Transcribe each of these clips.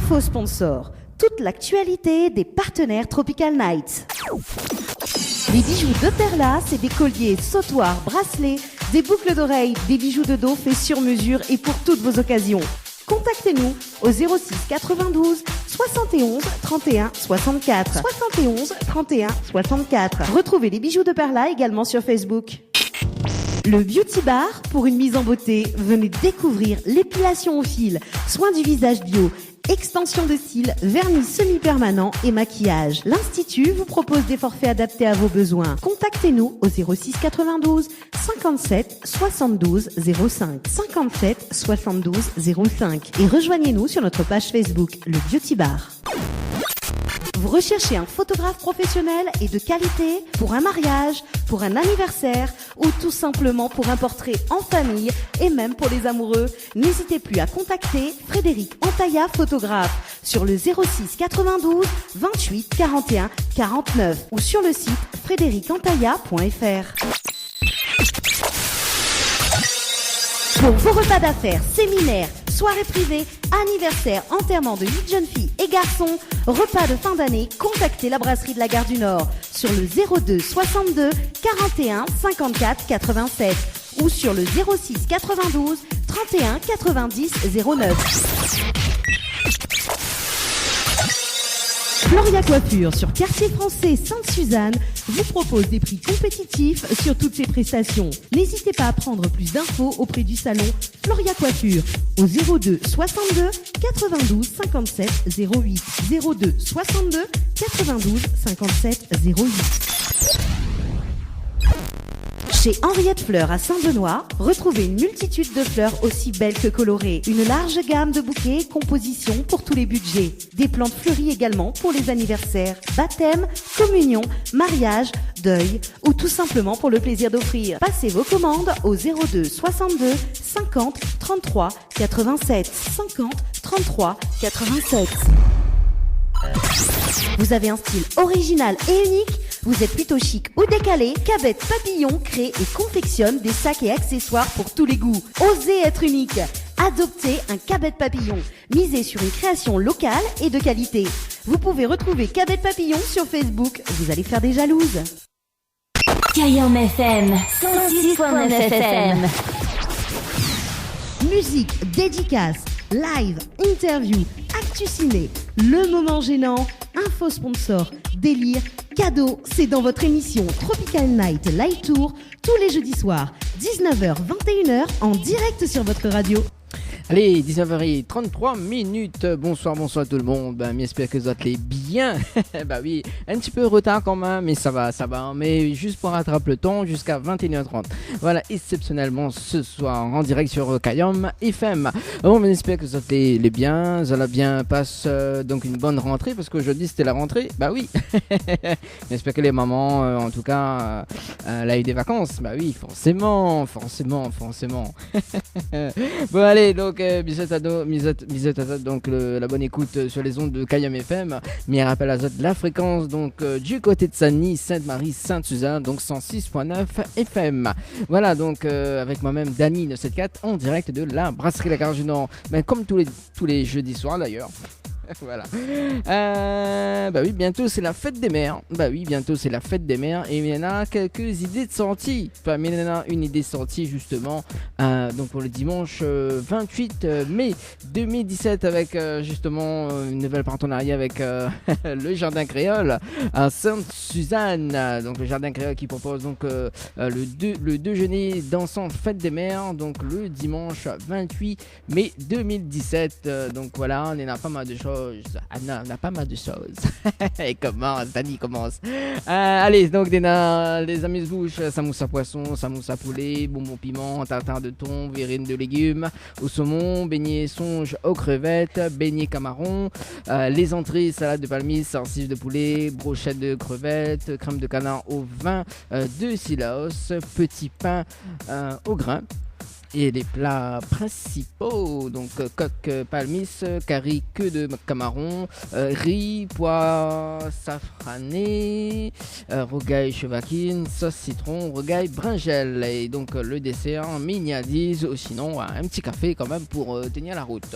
Info sponsor. Toute l'actualité des partenaires Tropical Nights. Les bijoux de Perla, c'est des colliers, sautoirs, bracelets, des boucles d'oreilles, des bijoux de dos faits sur mesure et pour toutes vos occasions. Contactez-nous au 06 92 71 31 64. 71 31 64. Retrouvez les bijoux de Perla également sur Facebook. Le Beauty Bar, pour une mise en beauté, venez découvrir l'épilation au fil, soins du visage bio, extension de cils, vernis semi-permanent et maquillage. L'Institut vous propose des forfaits adaptés à vos besoins. Contactez-nous au 06 92 57 72 05. 57 72 05 et rejoignez-nous sur notre page Facebook, le Beauty Bar. Vous recherchez un photographe professionnel et de qualité pour un mariage, pour un anniversaire ou tout simplement pour un portrait en famille et même pour les amoureux? N'hésitez plus à contacter Frédéric Antaïa, photographe, sur le 06 92 28 41 49 ou sur le site frédéricantaïa.fr. Pour vos repas d'affaires, séminaires, soirées privées, anniversaires, enterrements de 8 jeunes filles et garçons, repas de fin d'année, contactez la brasserie de la Gare du Nord sur le 02 62 41 54 87 ou sur le 06 92 31 90 09. Floria Coiffure sur Quartier Français Sainte-Suzanne vous propose des prix compétitifs sur toutes ses prestations. N'hésitez pas à prendre plus d'infos auprès du salon Floria Coiffure au 02 62 92 57 08. 02 62 92 57 08. Chez Henriette Fleurs à Saint-Benoît, retrouvez une multitude de fleurs aussi belles que colorées. Une large gamme de bouquets et compositions pour tous les budgets. Des plantes fleuries également pour les anniversaires, baptêmes, communions, mariages, deuil ou tout simplement pour le plaisir d'offrir. Passez vos commandes au 02 62 50 33 87. 50 33 87. Vous avez un style original et unique? Vous êtes plutôt chic ou décalé? Cabette Papillon crée et confectionne des sacs et accessoires pour tous les goûts. Osez être unique. Adoptez un Cabette Papillon. Misez sur une création locale et de qualité. Vous pouvez retrouver Cabette Papillon sur Facebook. Vous allez faire des jalouses. Kayam FM 106.9 FM. Musique, dédicace, live, interview, actu ciné, le moment gênant, info sponsor, délire, cadeau, c'est dans votre émission Tropical Night Live Tour tous les jeudis soirs, 19h-21h en direct sur votre radio. Allez, 19h33 minutes. Bonsoir tout le monde. J'espère que vous allez bien. Bah oui, un petit peu de retard quand même, mais ça va. Mais juste pour rattraper le temps jusqu'à 21h30. Voilà, exceptionnellement ce soir en direct sur Kayam FM. Bon, j'espère que vous allez bien. Vous allez bien passer donc une bonne rentrée parce qu'aujourd'hui c'était la rentrée. Bah oui. J'espère que les mamans, en tout cas, elle a eu des vacances. Bah oui, forcément. Bon, allez, donc. Donc la bonne écoute sur les ondes de Kayam FM. Mais rappelle à la fréquence donc du côté de Saint-Denis, Sainte-Marie, Sainte-Suzanne, donc 106.9 FM. Voilà donc avec moi-même Dany 974 en direct de la brasserie La Gare du Nord. Ben, comme tous les jeudis soirs d'ailleurs. Voilà. Bah oui, bientôt c'est la fête des mères. Et il y en a quelques idées de sortie. Enfin, il y en a une idée de sortie justement donc pour le dimanche 28 mai 2017 avec justement une nouvelle partenariat avec le Jardin Créole à Sainte-Suzanne. Donc le Jardin Créole qui propose donc le déjeuner dansant fête des mères donc le dimanche 28 mai 2017. Donc voilà, on en a pas mal de choses. On a pas mal de choses. Et commence, Dany commence. Allez, donc les amuse-bouches, samousse à poisson, samousse à poulet, bonbon piment, tartare de thon, verrine de légumes, au saumon, beignets songe aux crevettes, beignets camarons, les entrées, salade de palmis, sarcisse de poulet, brochette de crevettes, crème de canard au vin de Silaos, petit pain au grain. et les plats principaux, donc coq palmis, curry, queue de camarón, riz, pois safrané, rogaille chevaquine, sauce citron, rogaille brinjelle. Et donc le dessert, mignardise, ou sinon un petit café quand même pour tenir la route.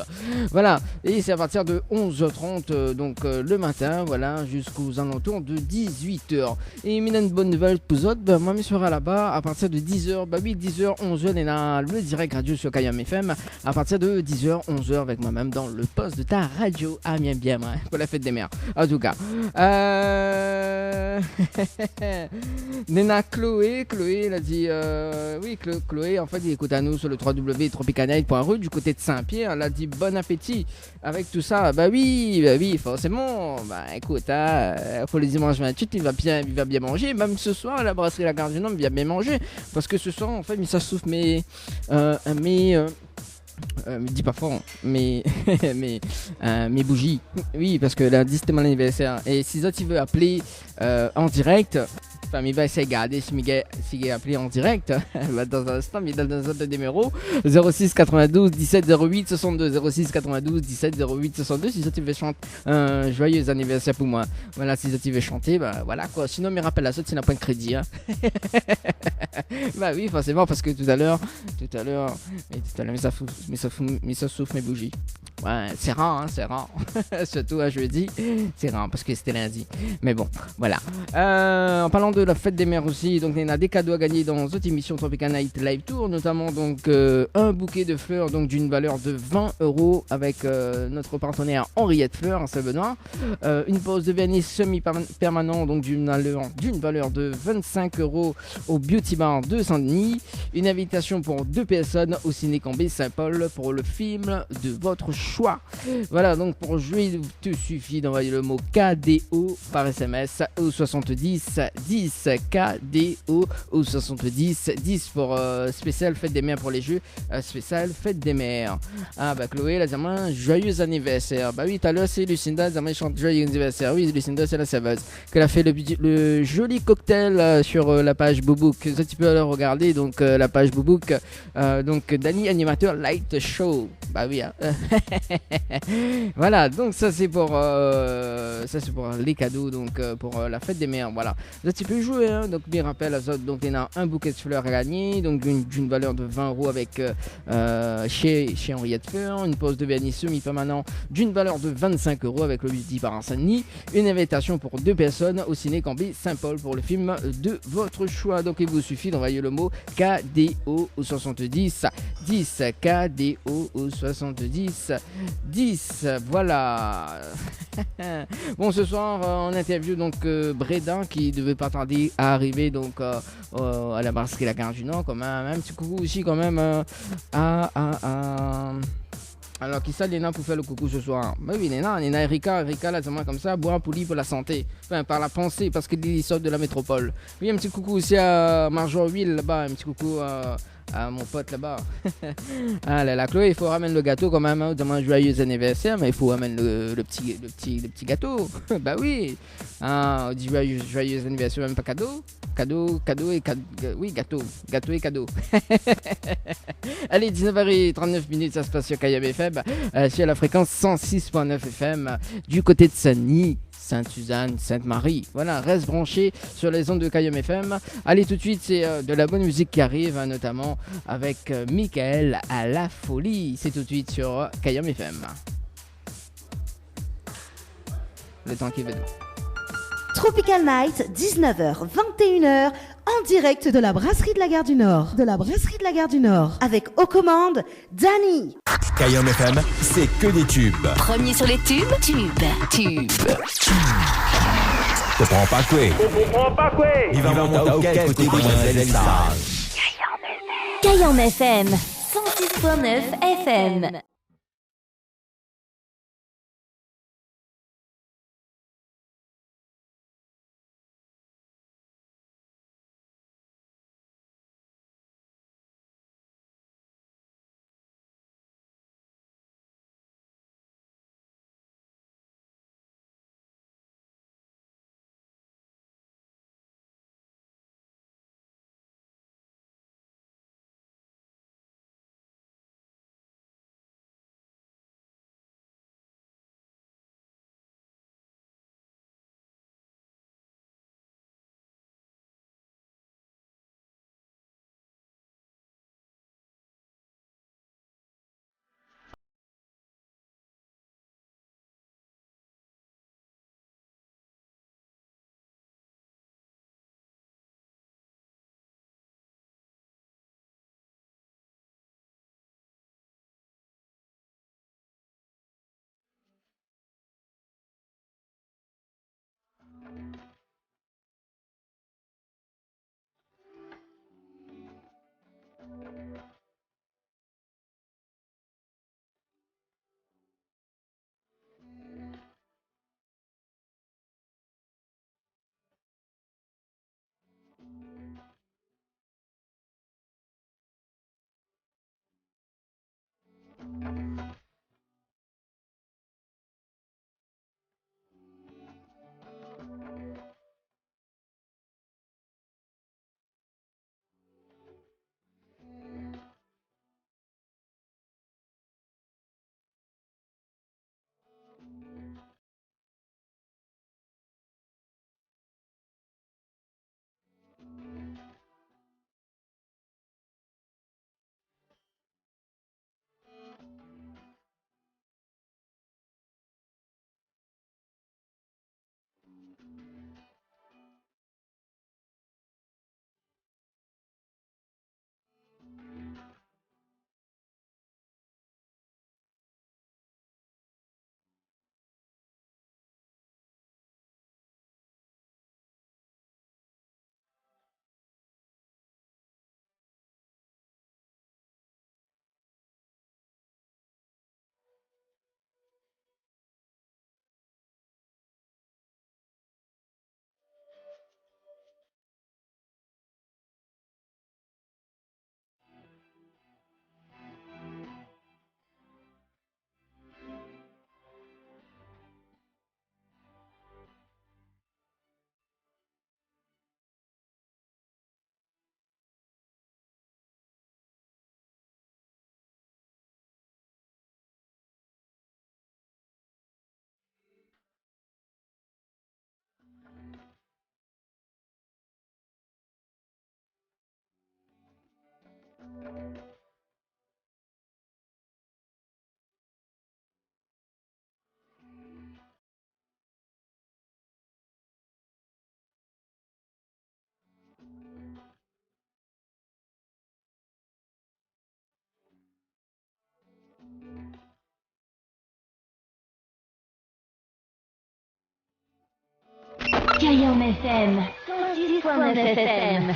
Voilà, et c'est à partir de 11h30 donc le matin, voilà, jusqu'aux alentours de 18h. Et il y a une bonne nouvelle pour autres, ben, moi je serai là-bas à partir de 10h, bah oui 10h, 11h, et là le direct radio sur Kayam FM à partir de 10h, 11h avec moi-même dans le poste de ta radio. Ah bien bien, ouais, pour la fête des mères. En tout cas, Nena Chloé, elle a dit oui Chloé en fait il écoute à nous sur le www.tropicanaid.ru du côté de Saint-Pierre. Elle a dit bon appétit avec tout ça. Bah oui forcément. Bah écoute, pour les dimanches 28 il va bien manger. Même ce soir à la brasserie La Gare du Nord il va bien manger parce que ce soir en fait ça souffle dis pas fort, mais mes bougies. Oui, parce que lundi c'était mon anniversaire. Et si ça tu veux appeler en direct, enfin, il va essayer de garder si il appelé en direct dans un instant, mais dans un autre numéro 06 92 17 08 62 06 92 17 08 62. Si ça tu veux chanter un joyeux anniversaire pour moi, voilà, si ça tu veux chanter, bah voilà quoi. Sinon, me rappelle la sorte, tu n'as pas de crédit, hein. Bah oui, forcément, parce que tout à l'heure, mais ça souffle mes bougies. Ouais, c'est rare, surtout à jeudi, c'est rare parce que c'était lundi. Mais bon, voilà. En parlant de la fête des mères aussi, donc il y a des cadeaux à gagner dans cette émission Tropical Night Live Tour, notamment donc un bouquet de fleurs donc d'une valeur de 20€ avec notre partenaire Henriette Fleurs à Saint-Benoît, une pause de vernis semi-permanent donc d'une valeur de 25€ au Beauty Bar de Saint-Denis, une invitation pour 2 personnes au Ciné Cambé Saint-Paul pour le film de votre choix. Voilà, donc pour jouer, il te suffit d'envoyer le mot KDO par SMS au 70 10 KDO au 70 10 pour spécial fête des mères pour les jeux spécial fête des mères. Ah bah Chloé, elle a dit joyeux anniversaire. Bah oui, tout à l'heure c'est Lucinda, elle chante joyeux anniversaire. Oui, Lucinda c'est la serveuse qu'elle a fait le joli cocktail sur la page Boubouk. Ça tu peux le regarder, donc la page Boubouk, donc Dani animateur Light Show. Bah oui, hein. Voilà, donc ça c'est pour les cadeaux, donc pour la fête des mères. Voilà, là tu peux jouer, hein. Donc bien rappel à ça, donc il y a un bouquet de fleurs à gagner, donc d'une valeur de 20€ avec chez Henriette Fleurs, une pause de vernis semi-permanent d'une valeur de 25€ avec le Beauty par Saint-Denis, une invitation pour 2 personnes au Ciné Cambé Saint-Paul pour le film de votre choix. Donc il vous suffit d'envoyer le mot KDO au 70 10 KDO au 70 10. Voilà. Bon, ce soir on interview donc Brédin qui devait pas tarder à arriver donc à la brasserie La Gare du Nord, quand même un petit coucou aussi quand même alors qui ça Léna pour faire le coucou ce soir? Bah oui, Léna Erika là c'est moi comme ça, boire pour lui pour la santé, enfin par la pensée parce qu'il sort de la métropole. Oui, un petit coucou aussi à Marjorie là-bas, un petit coucou à mon pote là-bas. Ah là là, Chloé, il faut ramener le gâteau quand même, hein, un joyeux anniversaire, mais il faut ramener le petit gâteau. Bah oui. Ah, on dit joyeux anniversaire, même pas cadeau. Cadeau et cadeau. Oui, gâteau et cadeau. Allez, 19h39, ça se passe sur KM FM, sur la fréquence 106.9 FM, du côté de Saint-Denis, Sainte-Suzanne, Sainte-Marie. Voilà, reste branché sur les ondes de KM FM. Allez, tout de suite, c'est de la bonne musique qui arrive, hein, notamment avec Michael à la folie. C'est tout de suite sur KM FM. Le temps qui veut. Tropical Night, 19h, 21h, en direct de la brasserie de la Gare du Nord. Avec aux commandes, Dani. KM FM, c'est que des tubes. Premier sur les tubes. Te prends pas quoi. Il va monter au quai côté Demoiselle Sage. KM FM 106.9 FM. FM 106.9 FM.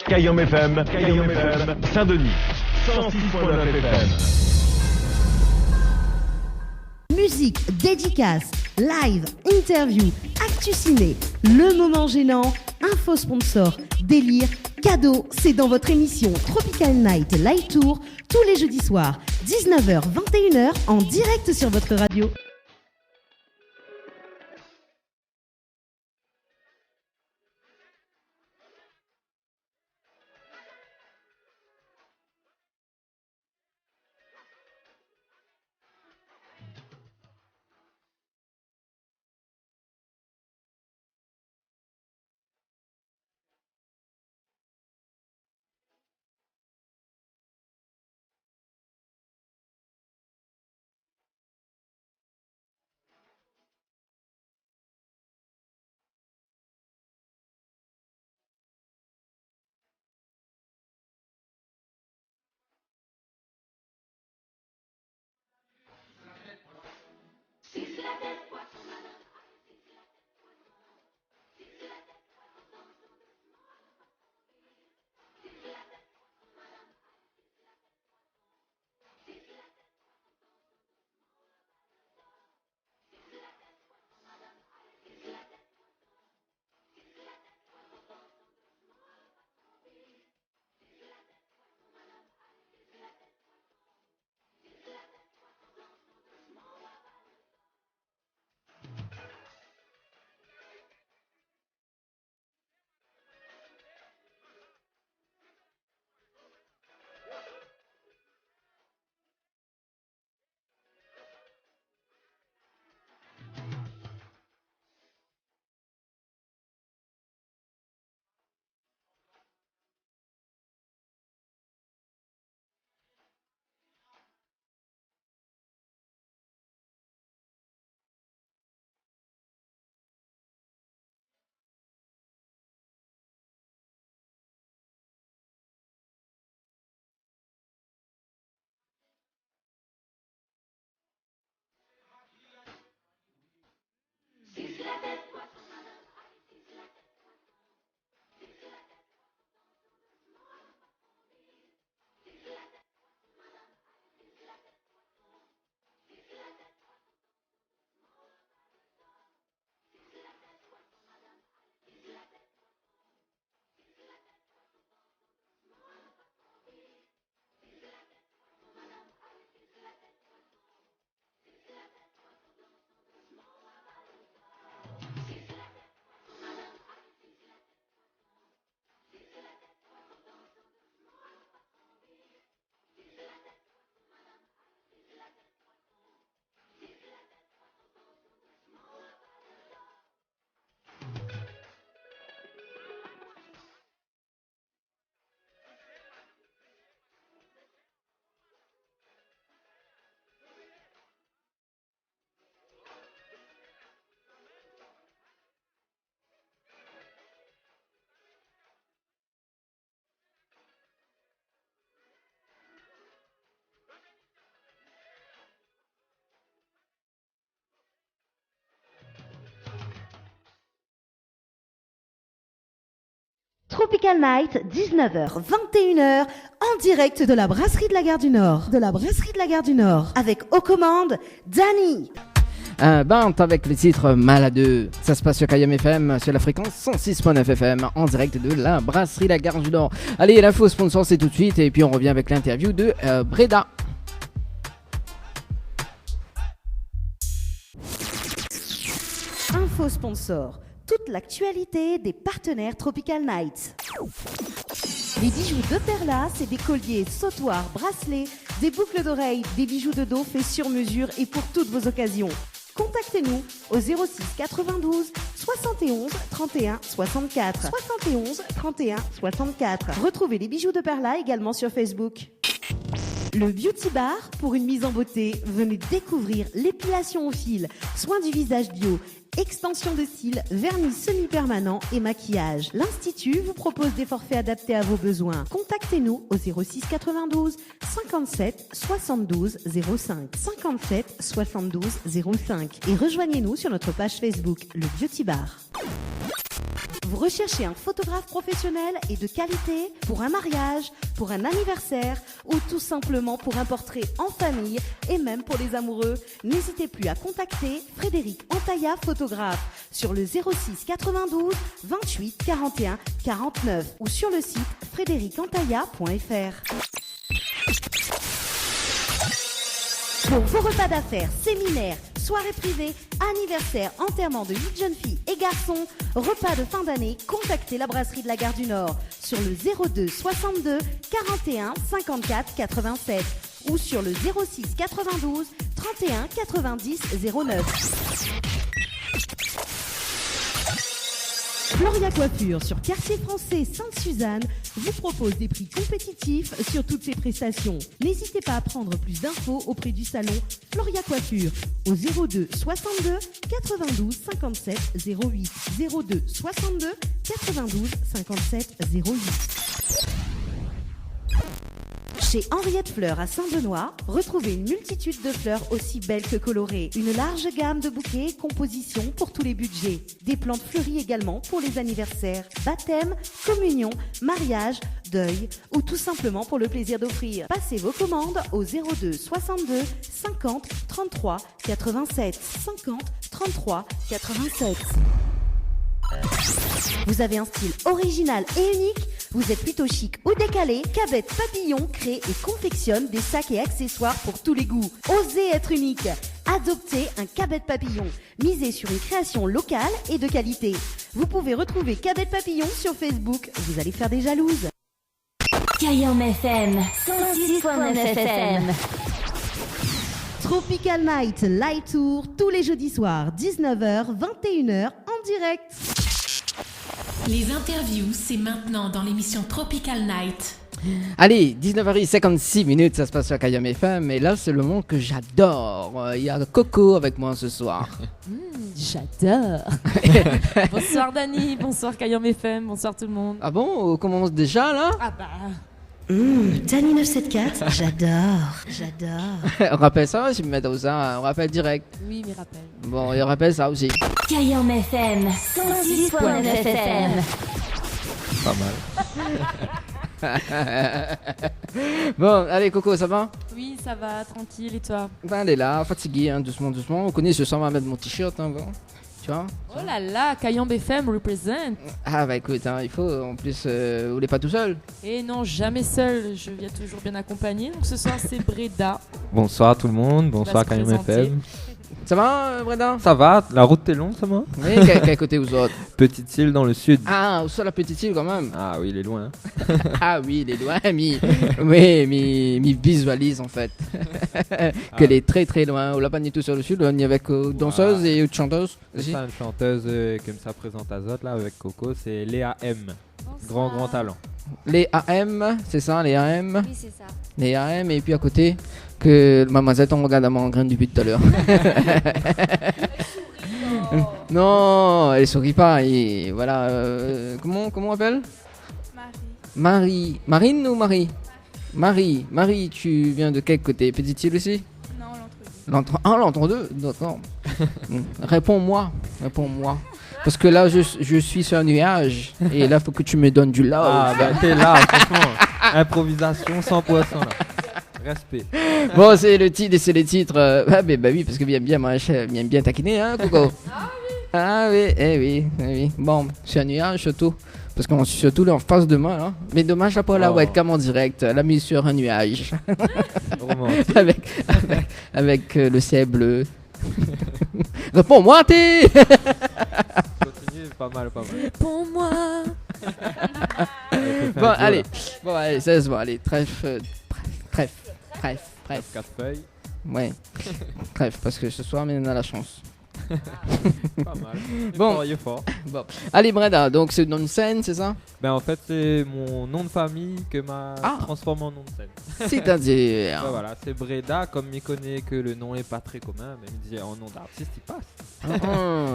Cayenne FM, Saint-Denis, 106.9 FM. Musique, dédicace, live, interview, actu ciné, le moment gênant, info sponsor, délire, cadeau, c'est dans votre émission Tropical Night Live Tour tous les jeudis soirs, 19h-21h en direct sur votre radio. Tropical Night, 19h, 21h, en direct de la brasserie de la Gare du Nord. Avec aux commandes, Dani. Bant avec le titre Maladeux. Ça se passe sur Cayenne FM, sur la fréquence 106.9 FM, en direct de la brasserie La Gare du Nord. Allez, l'info sponsor, c'est tout de suite, et puis on revient avec l'interview de Breda. Info sponsor. Toute l'actualité des partenaires Tropical Night. Les bijoux de Perla, c'est des colliers, sautoirs, bracelets, des boucles d'oreilles, des bijoux de dos faits sur mesure et pour toutes vos occasions. Contactez-nous au 06 92 71 31 64. 71 31 64. Retrouvez les bijoux de Perla également sur Facebook. Le Beauty Bar, pour une mise en beauté, venez découvrir l'épilation au fil, soins du visage bio, extension de cils, vernis semi-permanent et maquillage. L'Institut vous propose des forfaits adaptés à vos besoins. Contactez-nous au 06 92 57 72 05. 57 72 05 et rejoignez-nous sur notre page Facebook, le Beauty Bar. Vous recherchez un photographe professionnel et de qualité pour un mariage, pour un anniversaire ou tout simplement pour un portrait en famille et même pour les amoureux? N'hésitez plus à contacter Frédéric Antaïa, photographe, sur le 06 92 28 41 49 ou sur le site frédéricantaïa.fr. Pour vos repas d'affaires, séminaires, soirées privées, anniversaires, enterrements de 8 jeunes filles et garçons, repas de fin d'année, contactez la brasserie de la Gare du Nord sur le 02 62 41 54 87 ou sur le 06 92 31 90 09. Floria Coiffure sur Quartier Français Sainte-Suzanne vous propose des prix compétitifs sur toutes ses prestations. N'hésitez pas à prendre plus d'infos auprès du salon Floria Coiffure au 02 62 92 57 08 02 62 92 57 08. Chez Henriette Fleurs à Saint-Benoît, retrouvez une multitude de fleurs aussi belles que colorées. Une large gamme de bouquets et compositions pour tous les budgets. Des plantes fleuries également pour les anniversaires, baptêmes, communions, mariages, deuil ou tout simplement pour le plaisir d'offrir. Passez vos commandes au 02 62 50 33 87 50 33 87. Vous avez un style original et unique? Vous êtes plutôt chic ou décalé? Cabette Papillon crée et confectionne des sacs et accessoires pour tous les goûts. Osez être unique. Adoptez un Cabette Papillon. Misez sur une création locale et de qualité. Vous pouvez retrouver Cabette Papillon sur Facebook. Vous allez faire des jalouses. Cayenne FM 106.9 FM. Tropical Night Light Tour tous les jeudis soirs 19h 21h en direct. Les interviews, c'est maintenant dans l'émission Tropical Night. Allez, 19h56, ça se passe sur Cayenne FM et là c'est le moment que j'adore. Il y a Coco avec moi ce soir. J'adore. Bonsoir Dani, bonsoir Cayenne FM, bonsoir tout le monde. Ah bon, on commence déjà là? Ah bah... Dani 974, j'adore. On rappelle ça, je vais me mettre ça, on rappelle direct. Oui, mais rappelle. Bon, il rappelle ça aussi. Cayenne FM 106.9 FM. Pas mal. Bon, allez Coco, ça va? Oui, ça va, tranquille, et toi? Ben, elle est là, fatiguée, hein, doucement. On connaît, je sens mettre mon t-shirt, hein, bon. Tu vois? Oh là là, Cayenne FM represent. Ah bah écoute, hein, il faut, en plus, vous n'êtes pas tout seul. Et non, jamais seul, je viens toujours bien accompagné. Donc ce soir, c'est Breda. Bonsoir tout le monde, bonsoir se Cayenne présenter. FM. Ça va, Breda? Ça va, la route est longue, ça va? Oui, quel côté vous autres? Petite île dans le sud. Ah, où soit la petite île quand même. Ah oui, il est loin. Ah oui, il est loin, oui, mi visualise en fait. Qu'elle est très très loin. On l'a pas du tout sur le sud, on y est avec danseuse et une chanteuse. C'est aussi. ça, une chanteuse comme ça présente à Zot là avec Coco, c'est Léa M. Grand talent. Les AM, c'est ça, les AM. Oui, c'est ça. Les AM, et puis à côté, que mademoiselle, on regarde à mon grain depuis tout à l'heure. Non, elle sourit pas. Et voilà, comment on appelle? Marie. Marine ou Marie? Marie, tu viens de quel côté? Petite île aussi? Non, l'entre-deux, d'accord. Réponds-moi. Parce que là, je suis sur un nuage. Et là, il faut que tu me donnes du love. Ah bah t'es là, franchement. Improvisation sans poisson là. Respect. Bon, c'est les titres. Ah, bah oui, parce que j'aime bien taquiner, hein, Coco? Ah oui, eh oui. Bon, sur un nuage surtout. Parce qu'on est surtout là en face de moi, là. Mais dommage, là, pas la webcam en direct. La mise sur un nuage. Romantique. avec le ciel bleu. Réponds-moi, t'es. Continue, pas mal. Pour moi, Bon, allez. Bon, allez, sérieusement, allez, trêve. 4 feuilles. Ouais. Trêve, parce que ce soir, on a la chance. Pas mal. Bon. Il est fort. Bon. Allez, Breda, donc c'est le nom de scène, c'est ça? Ben en fait, c'est mon nom de famille que m'a transformé en nom de scène. C'est-à-dire. Ben, voilà, c'est Breda, comme il connaît que le nom est pas très commun, mais il dit en nom d'artiste, il passe.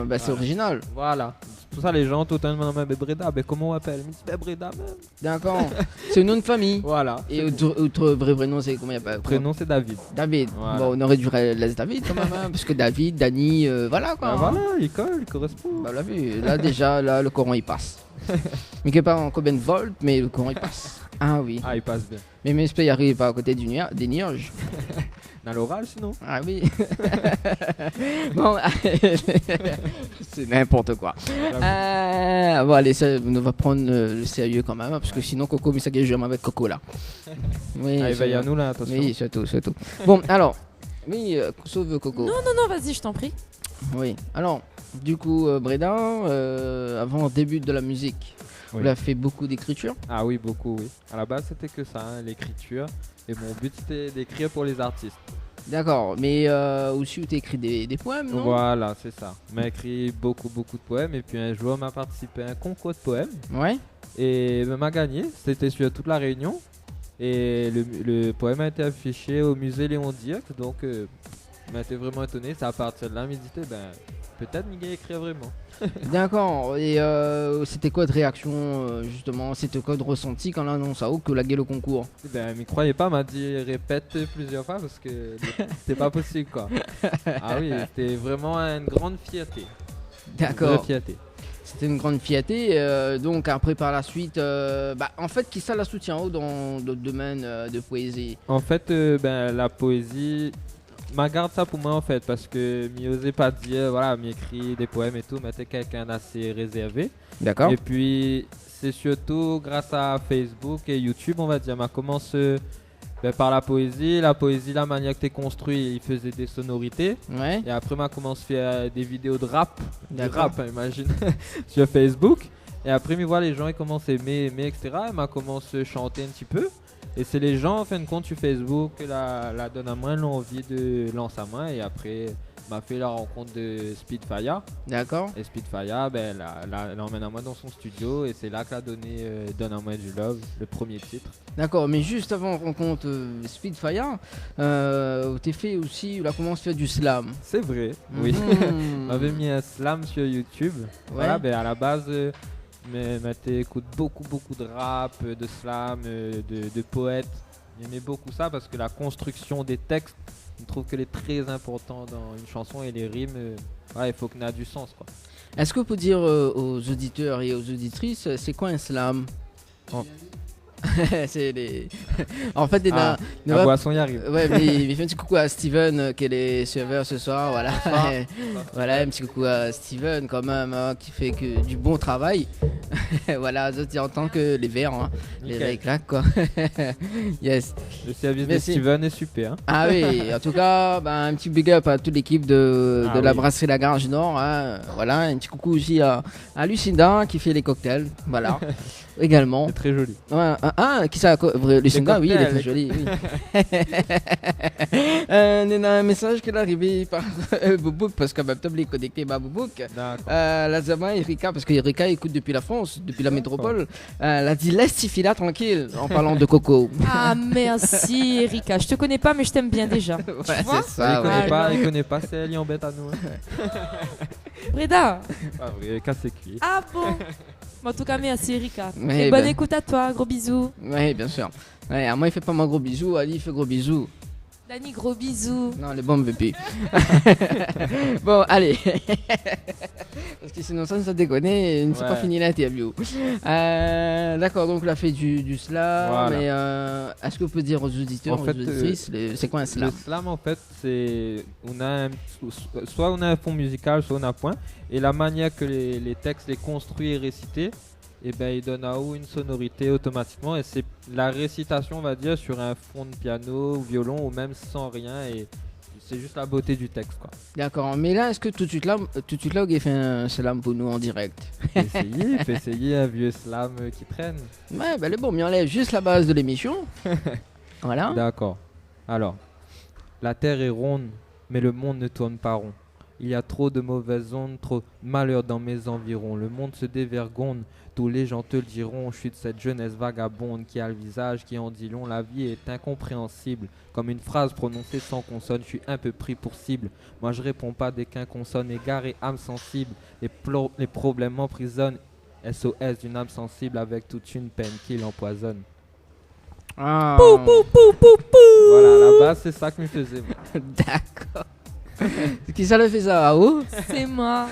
Bah, c'est Voilà. original. Voilà. C'est pour ça les gens tout le temps me demandent Breda, ben comment on appelle? Il me dit ben Breda même. D'accord. C'est le nom de famille. Voilà. Et votre vrai prénom, c'est comment il y a pas Prénom c'est David. David. Voilà. Bon, on aurait dû laisser David quand même, hein, parce que David, Dani, voilà quoi. Ben voilà, il colle, il correspond. Bah, on l'a vu. Là, déjà, là, le courant il passe. Mais qu'il pas en combien de volts, mais le courant il passe. Ah oui. Ah, il passe bien. Mais j'espère qu'il arrive pas à côté des nuages. Dans l'orage sinon. Ah oui. Bon, c'est n'importe quoi. Bon, allez, on va prendre le sérieux quand même, parce que sinon Coco, mais ça gagne jamais avec Coco là. Oui, Ah, il va y à nous là, attention. oui, surtout. Bon, alors, oui, sauve Coco. Non, vas-y, je t'en prie. Oui, alors, du coup, Breda, avant le début de la musique, Oui. vous avez fait beaucoup d'écriture. Ah oui, beaucoup, oui. À la base, c'était que ça, hein, l'écriture. Et mon but, c'était d'écrire pour les artistes. D'accord, mais aussi tu écrit des poèmes, non? Voilà, c'est ça. On m'a écrit beaucoup de poèmes. Et puis un jour, on m'a participé à un concours de poèmes. Ouais. Et on m'a gagné. C'était sur toute la Réunion. Et le poème a été affiché au musée Léon Dierck. Donc, on m'a été vraiment étonné. C'est à partir de là, je me disais, peut-être Miguel écrire vraiment. D'accord, et c'était quoi de réaction justement? C'était quoi de ressenti quand l'annonce a que la gueule au concours? Ben, m'y croyait pas, m'a dit répète plusieurs fois parce que c'était pas possible quoi. Ah oui, c'était vraiment une grande fierté. Une vraie D'accord, fierté. c'était une grande fierté. Donc après par la suite, en fait qui ça la soutient dans le domaine de poésie? En fait, la poésie, m'a garde ça pour moi en fait parce que m'y osait pas dire, voilà, m'écrit des poèmes et tout, mais t'es quelqu'un d'assez réservé. D'accord. Et puis c'est surtout grâce à Facebook et YouTube, on va dire, m'a commencé par la poésie, la manière que t'es construit, il faisait des sonorités. Ouais. Et après, m'a commencé à faire des vidéos de rap, D'accord. imagine, sur Facebook. Et après, me voir les gens, ils commencent à aimer, etc. Et m'a commencé à chanter un petit peu. Et c'est les gens, en fin de compte, sur Facebook, la donne à moi, l'ont envie de lancer à moi. Et après, m'a fait la rencontre de Speedfire. D'accord. Et Speedfire, l'emmène à moi dans son studio. Et c'est là qu'elle a donné Donne à moi du love, le premier titre. D'accord, mais juste avant rencontre Speedfire, t'es fait aussi, il a commencé à faire du slam. C'est vrai, oui. Mhm. M'avait mis un slam sur YouTube. Ouais. Voilà, à la base, écoute beaucoup de rap, de slam, de poètes. J'aimais beaucoup ça parce que la construction des textes, je trouve qu'elle est très importante dans une chanson et les rimes, il faut qu'il y ait du sens quoi. Est-ce que vous pouvez dire aux auditeurs et aux auditrices, c'est quoi un slam? C'est des... En fait, La boisson y arrive. Ouais, mais il fait un petit coucou à Steven qui est les serveurs ce soir, voilà. Voilà, un petit coucou à Steven quand même, hein, qui fait que du bon travail. Voilà, je dis en tant que les verts, hein, les Nickel. verts claquent quoi. Yes. Le service Merci. de Steven est super. Hein. Ah oui, en tout cas, un petit big up à toute l'équipe de Ah la oui. brasserie La Garage Nord. Hein. Voilà, un petit coucou aussi à Lucinda qui fait les cocktails. Voilà, également. C'est très joli. Ouais, qui ça? Lucinda, oui, elle est très cocktails, jolie. Oui. On a un message qui est arrivé par Boubouk, parce que même temps, il est connecté à Boubouk. D'accord. Lazama et Erika, parce qu'Erika écoute depuis la France, depuis la métropole. Elle a dit laisse Tifila tranquille en parlant de Coco. Ah, merci Erika. Je te connais pas, mais je t'aime bien déjà. Ouais, vois c'est ça. Il connaît pas, c'est elle, il embête à nous. Hein. Breda. Ah oui, cassé cuit. Ah bon. Bon, en tout cas, merci Erika. Ouais, Et bonne ben. écoute à toi. Gros bisous. Oui, bien sûr. Ouais, à moi, il fait pas mon gros bisou. Ali, il fait gros bisous. Dani, gros bisous. Non, les bombes, bébé. Bon, allez. Parce que sinon, ça déconne. Il ne s'est pas Ouais. fini l'interview. D'accord, donc, on a fait du slam. Voilà. Mais est-ce que vous pouvez dire aux auditeurs, En fait, aux auditrices, c'est quoi un slam? Le slam, en fait, c'est. Soit on a un fond musical, soit on a point. Et la manière que les textes, les construits et récités, il donne à haut une sonorité automatiquement. Et c'est la récitation, on va dire, sur un fond de piano, violon, ou même sans rien. Et c'est juste la beauté du texte, quoi. D'accord, mais là, est-ce que tout de suite là, il fait un slam pour nous en direct? Fais essayer un vieux slam qui traîne. Ouais, bah le bon, mais on enlève juste la base de l'émission. Voilà. D'accord. Alors, la terre est ronde, mais le monde ne tourne pas rond. Il y a trop de mauvaises ondes, trop de malheur dans mes environs. Le monde se dévergonde, tous les gens te le diront. Je suis de cette jeunesse vagabonde qui a le visage qui en dit long. La vie est incompréhensible, comme une phrase prononcée sans consonne. Je suis un peu pris pour cible. Moi je réponds pas dès qu'un consonne égaré, âme sensible. Les problèmes m'emprisonnent. SOS d'une âme sensible avec toute une peine qui l'empoisonne. Ah. Voilà, la base c'est ça que me faisait. D'accord. Qui ça le fait ça, Ao? C'est moi.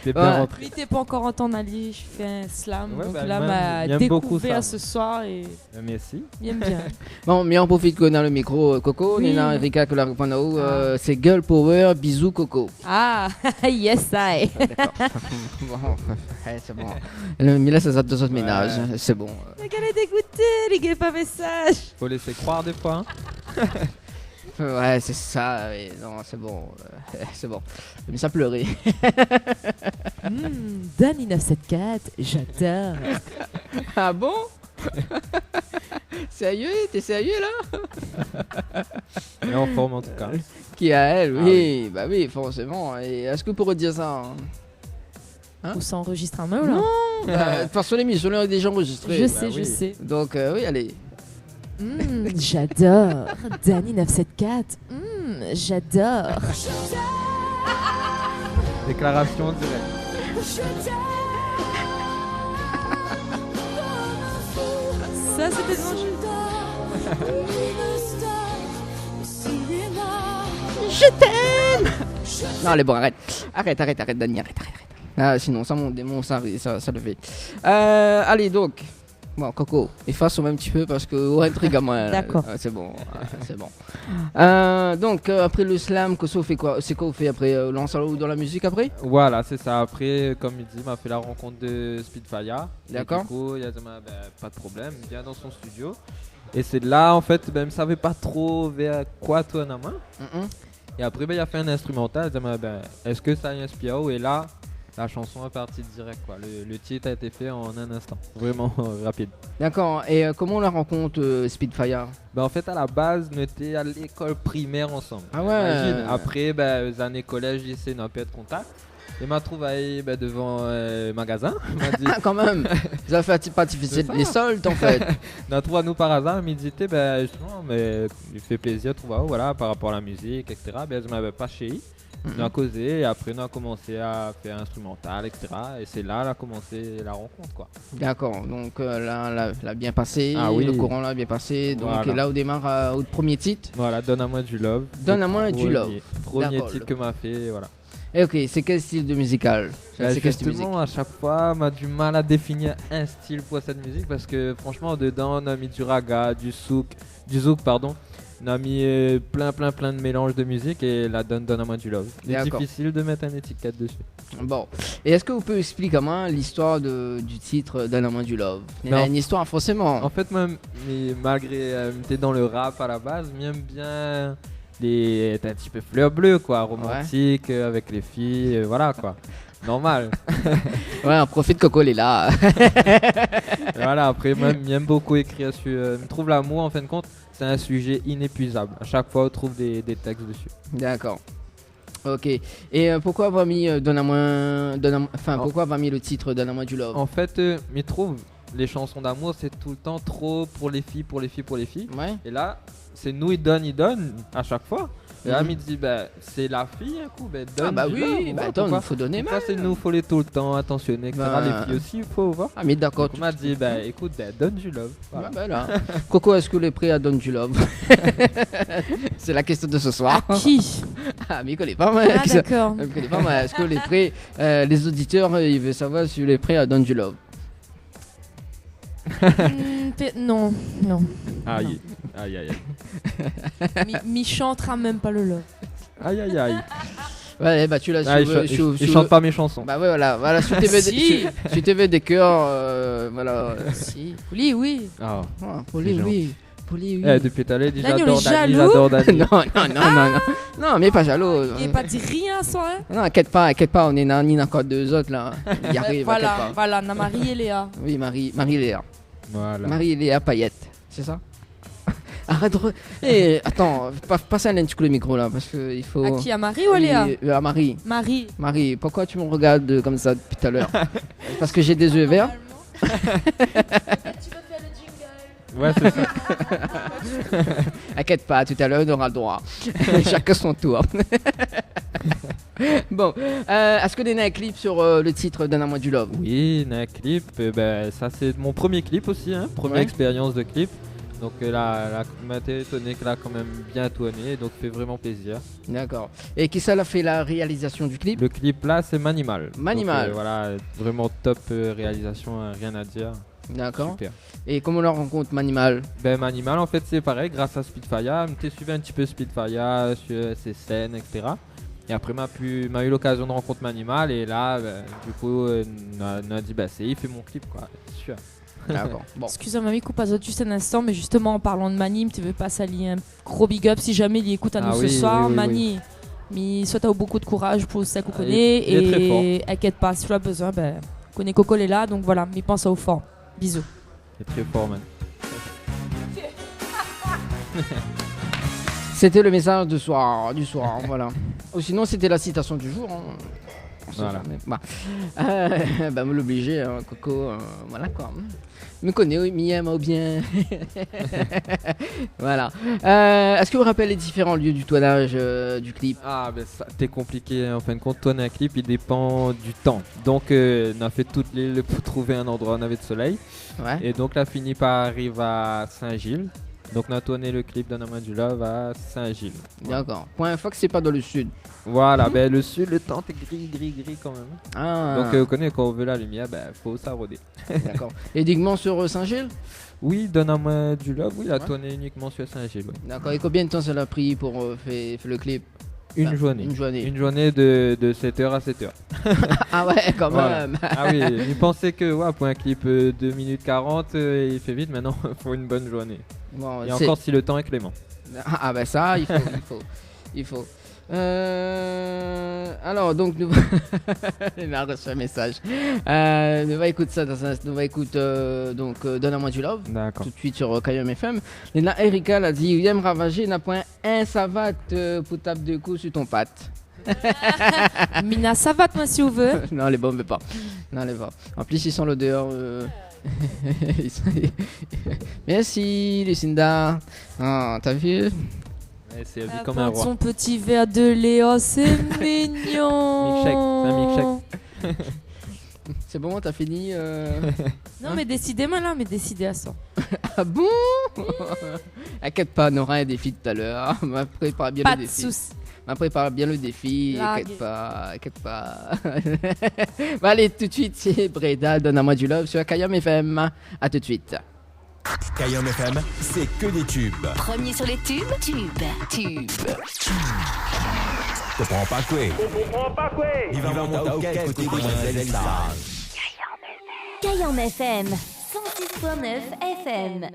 T'es bien Ouais. rentré. Lui, t'es pas encore entendu Ali, je fais un slam. Ouais, donc bah, là, même, m'a il aime beaucoup découvert ça. ce soir et Merci. il aime bien. Bon, mais on profite qu'on a le micro, Coco. Oui. Nina, Erika, que la répond c'est Girl Power, bisous, Coco. Ah, yes, I. D'accord. Bon, ouais, c'est bon. Mais là, ça sort de notre ménage, c'est bon. Les gars, d'écouter, les gars, pas message. Faut laisser croire des fois. Hein. Ouais, c'est ça. Oui. Non, c'est bon. C'est bon. Mais ça pleurait. Danny 974, j'adore. Ah bon? Sérieux? T'es sérieux là? Et en forme en tout cas. Qui a elle? Ah Oui, bah oui, forcément. Et est-ce que vous pourrez dire ça? Hein? Ou ça enregistre un mot là? Non! Bah, de façon, l'émission est déjà enregistrée. Je Bah sais, oui. je sais. Donc, oui, allez. J'adore. Danny 974, j'adore. Déclaration directe. Ça, c'était devant Je t'aime! Non, allez, bon, arrête. Arrête, Dani, arrête. Ah, sinon, ça, mon démon, ça le fait. Allez, donc. Bon, Coco, efface-moi un petit peu parce que intrigue à moi. D'accord. C'est bon, c'est bon. Donc, après le slam, Coco fait quoi? C'est quoi vous faites après? Lance ou dans la musique après? Voilà, c'est ça. Après, comme il dit, m'a fait la rencontre de Speedfire. D'accord. Et du coup, il a dit pas de problème, viens dans son studio. Et c'est là, en fait, il ne savait pas trop vers quoi toi la main. Et après, il a fait un instrumental. Il a dit, est-ce que ça inspire? Et là, la chanson est partie direct, quoi. Le titre a été fait en un instant. Vraiment rapide. D'accord. Et comment on la rencontre, Speedfire? En fait, à la base, on était à l'école primaire ensemble. Ah ouais. Imagine. Après, les années collège, lycée, on n'a pas de contact. Il m'a trouvé devant un magasin. Il m'a dit, Ah, quand même. Vous avez fait pas difficile les soldes, en fait. on a trouvé à nous par hasard. Il m'a dit, justement, mais il fait plaisir, voilà, par rapport à la musique, etc. Je m'avais pas chez. On a causé et après on a commencé à faire instrumental, etc. Et c'est là qu'on a commencé la rencontre, quoi. D'accord, donc là, l'a bien passé, Ah oui. le courant l'a bien passé. Donc Voilà. là, on démarre au premier titre. Voilà, donne à moi du love. Donne-moi du love. Premier D'accord, titre que m'a fait, voilà. Et ok, c'est quel style de musical? C'est quel style de musique? Justement, à chaque fois, on a du mal à définir un style pour cette musique parce que franchement, dedans, on a mis du raga, du zouk, pardon. On a mis plein de mélanges de musique et la donne à moi du love. C'est D'accord. difficile de mettre une étiquette dessus. Bon, et est-ce que vous pouvez expliquer comment l'histoire du titre Donne-moi du love? Il y a Non. une histoire forcément. En fait, moi, malgré t'es dans le rap à la base, j'aime bien t'es un petit peu fleur bleue, quoi, romantique, avec les filles, voilà, quoi. Normal. Ouais, on profite, Coco, elle est là. Voilà, après, moi, j'aime beaucoup écrire sur. Je trouve l'amour, en fin de compte, c'est un sujet inépuisable. À chaque fois, on trouve des textes dessus. D'accord. Ok. Et pourquoi avoir mis pourquoi avoir mis le titre Donne-moi du love? En fait, je trouve les chansons d'amour, c'est tout le temps trop pour les filles. Ouais. Et là, c'est nous, il donne à chaque fois. Et là, il dit, c'est la fille, un coup, donne. Ah bah du oui, love, bah voilà, attends, pourquoi il faut donner Pourquoi mal. c'est nous, faut les tout le temps attentionner, etc. Bah. Les filles aussi, il faut voir. Ah mais d'accord. Donc, on m'a dit, écoute, donne du love. Voilà. Bah, là. Coco, est-ce que les prêts à donner du love? C'est la question de ce soir. Qui? Ah mais il connaît pas mal. Ah, d'accord. Il connaît pas mal. Est-ce que les prêts, les auditeurs, ils veulent savoir si les prêts à donner du love? Non. Aïe. Mi chantera même pas le love. Aïe. Ouais, bah tu l'as Ah, il chante pas mes chansons. Bah ouais, voilà, sur TV, Si. sur TV des cœurs, voilà. Si. Oui. Ah. Ah, pour lui, C'est oui. spoilé, oui. Depuis tout à l'heure, il dit Daniel est j'adore Dani, jaloux. j'adore Dani. non. Non, mais pas jaloux. Il n'est pas dit rien, ça. Hein. Non, inquiète pas, on est ni encore deux autres là. Il y arrive, inquiète pas. Voilà, on a Marie et Léa. Oui, Marie-Léa. Voilà. Marie-Léa Payette, c'est ça? Arrête de... attends, passe un petit coup le micro là, parce qu'il faut... À qui, à Marie ou à Léa? À Marie. Marie, Pourquoi tu me regardes comme ça depuis tout à l'heure? Parce que j'ai des yeux verts. Ouais, c'est ça. Inquiète pas, tout à l'heure on aura le droit. Chacun son tour. Bon, est-ce que tu as un clip sur le titre Donne-moi du love? Oui, un clip, ça c'est mon premier clip aussi, hein, première expérience de clip. Donc la m'a été étonné qu'elle a quand même bien tourné, donc fait vraiment plaisir. D'accord. Et qui ça a fait la réalisation du clip? Le clip là c'est Manimal. Manimal. Donc, voilà, vraiment top réalisation, rien à dire. D'accord. Super. Et comment on la rencontre Manimal? Manimal en fait c'est pareil, grâce à Speedfire, j'ai suivi un petit peu Speedfire sur ses scènes, etc. Et après m'a eu l'occasion de rencontrer Manimal et là du coup on a dit c'est il fait mon clip quoi, c'est sûr. D'accord. Bon. Excusez-moi, mamie, coupe juste un instant, mais justement en parlant de Mani, tu veux pas saluer un gros big up si jamais il écoute à nous ce soir. Mani, mais soit t'as beaucoup de courage pour ça qu'on connaît et inquiète pas, si tu as besoin, connais Coco est là, donc voilà, mais pense au fort. Bisous. C'est très fort, man. C'était le message du soir, voilà. Ou sinon c'était la citation du jour. Hein. Voilà. Me l'obliger, hein, Coco, voilà quoi. Me connaît, oui, m'aime bien. Voilà. Est-ce que vous rappelez les différents lieux du tournage du clip? Ah, ça, c'est compliqué. En fin de compte, tourner un clip, il dépend du temps. Donc, on a fait toute l'île pour trouver un endroit où on avait de soleil. Ouais. Et donc, la fini par arriver à Saint-Gilles. Donc, on a tourné le clip Donne-moi du love à Saint-Gilles. D'accord. Point fois que c'est pas dans le sud. Voilà, le sud, le temps est gris quand même. Ah. Donc, on connaît quand on veut la lumière, faut s'arroder. D'accord. Et uniquement sur Saint-Gilles? Oui, Donne-moi du love, oui, il a tourné uniquement sur Saint-Gilles. Ouais. D'accord. Et combien de temps ça l'a pris pour faire le clip? Une journée. Une journée de 7h à 7h. Ah ouais, quand voilà. même. Ah oui, il pensait que pour un clip 2 minutes 40, il fait vite. Maintenant, il faut une bonne journée. Bon, et encore si le temps est clément. Ah ça, il faut. Alors donc nous il m'a reçu un message. Nous va écouter ça nous va écouter donc Donne-moi du love. D'accord. Tout de suite sur KM FM. Et là Erika a dit William Ravagé n'a point un savate pour taper deux coups sur ton patte. Mina savate moi si vous voulez. Non les bombes pas. Non les pas. En plus ils sont l'odeur Merci Lucinda. Ah, t'as vu? C'est vu comme un roi. Son petit verre de Léa, c'est mignon. Milkshake. C'est bon, t'as fini Non, mais décidément là, mais décidez à ça. Ah bon? Inquiète pas, on aura un défi tout à l'heure. On va préparer bien pas le défi. Pas de soucis. On va préparer bien le défi. Inquiète pas. Bon, allez, tout de suite, c'est Breda, Donne-moi du love sur KM FM. À tout de suite. KM FM, c'est que des tubes. Premier sur les tubes. Te prends pas quoi. Il va monter au quai côté des KM FM 106.9 FM.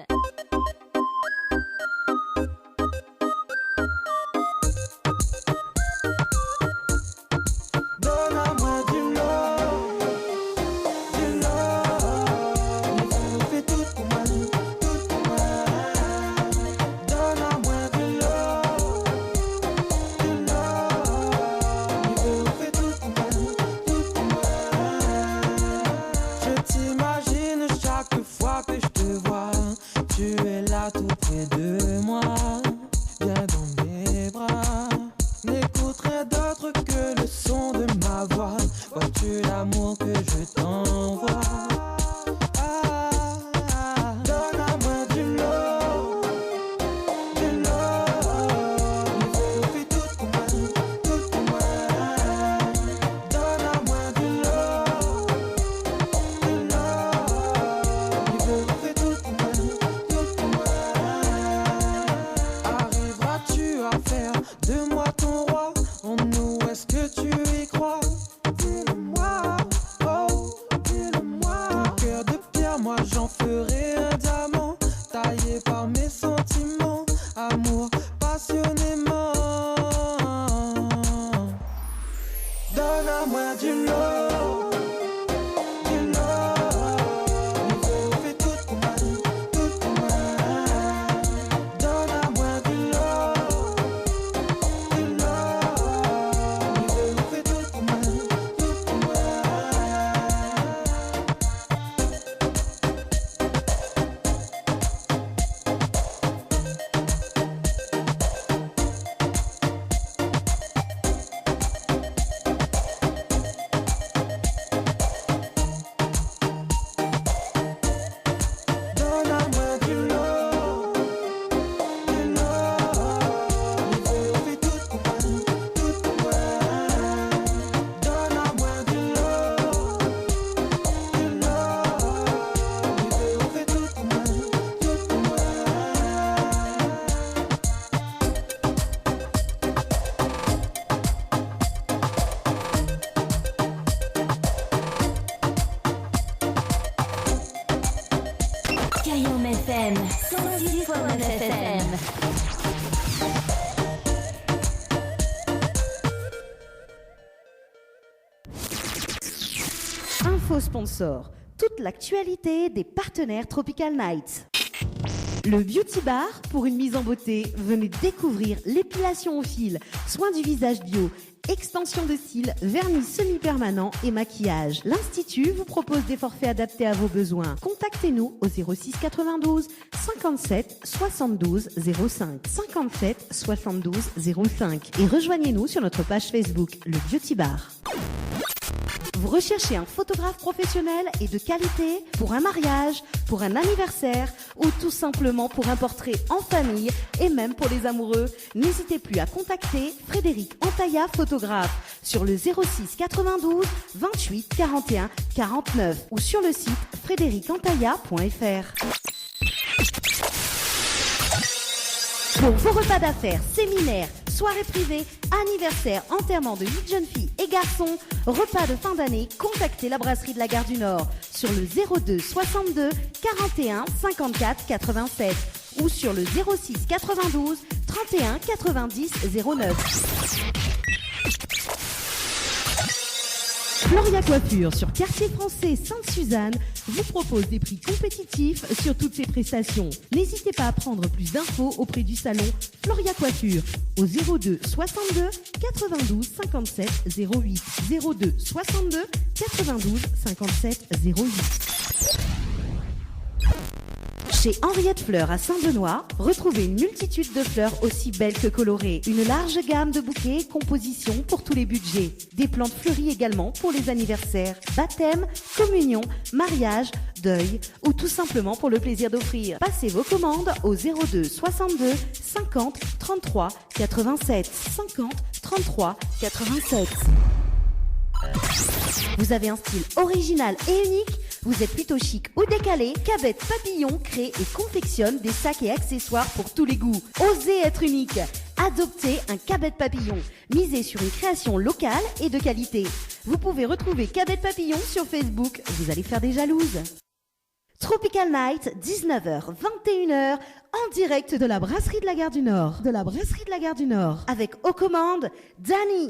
J'en ferai un diamant taillé par mes sentiments. Cayenne FM, 106.9 FM. Info sponsor, toute l'actualité des partenaires Tropical Nights. Le Beauty Bar, pour une mise en beauté, venez découvrir l'épilation au fil, soins du visage bio, extension de cils, vernis semi-permanent et maquillage. L'Institut vous propose des forfaits adaptés à vos besoins. Contactez-nous au 06 92 57 72 05 57 72 05 et rejoignez-nous sur notre page Facebook, le Beauty Bar. Vous recherchez un photographe professionnel et de qualité pour un mariage, pour un anniversaire ou tout simplement pour un portrait en famille et même pour les amoureux? N'hésitez plus à contacter Frédéric Antaya, photographe, sur le 06 92 28 41 49 ou sur le site frédéricantaya.fr. Pour vos repas d'affaires, séminaires, soirées privées, anniversaires, enterrements de 8 jeunes filles et garçons, repas de fin d'année, contactez la brasserie de la Gare du Nord sur le 02 62 41 54 87 ou sur le 06 92 31 90 09. Floria Coiffure sur Quartier Français Sainte-Suzanne vous propose des prix compétitifs sur toutes ses prestations. N'hésitez pas à prendre plus d'infos auprès du salon Floria Coiffure au 02 62 92 57 08 02 62 92 57 08. Chez Henriette Fleurs à Saint-Benoît, retrouvez une multitude de fleurs aussi belles que colorées. Une large gamme de bouquets et compositions pour tous les budgets. Des plantes fleuries également pour les anniversaires, baptêmes, communions, mariages, deuil ou tout simplement pour le plaisir d'offrir. Passez vos commandes au 02 62 50 33 87 50 33 87. Vous avez un style original et unique? Vous êtes plutôt chic ou décalé? Cabette Papillon crée et confectionne des sacs et accessoires pour tous les goûts. Osez être unique. Adoptez un Cabette Papillon. Misez sur une création locale et de qualité. Vous pouvez retrouver Cabette Papillon sur Facebook. Vous allez faire des jalouses. Tropical Night, 19h, 21h, en direct de la brasserie de la Gare du Nord. De la brasserie de la Gare du Nord. Avec aux commandes, Dani.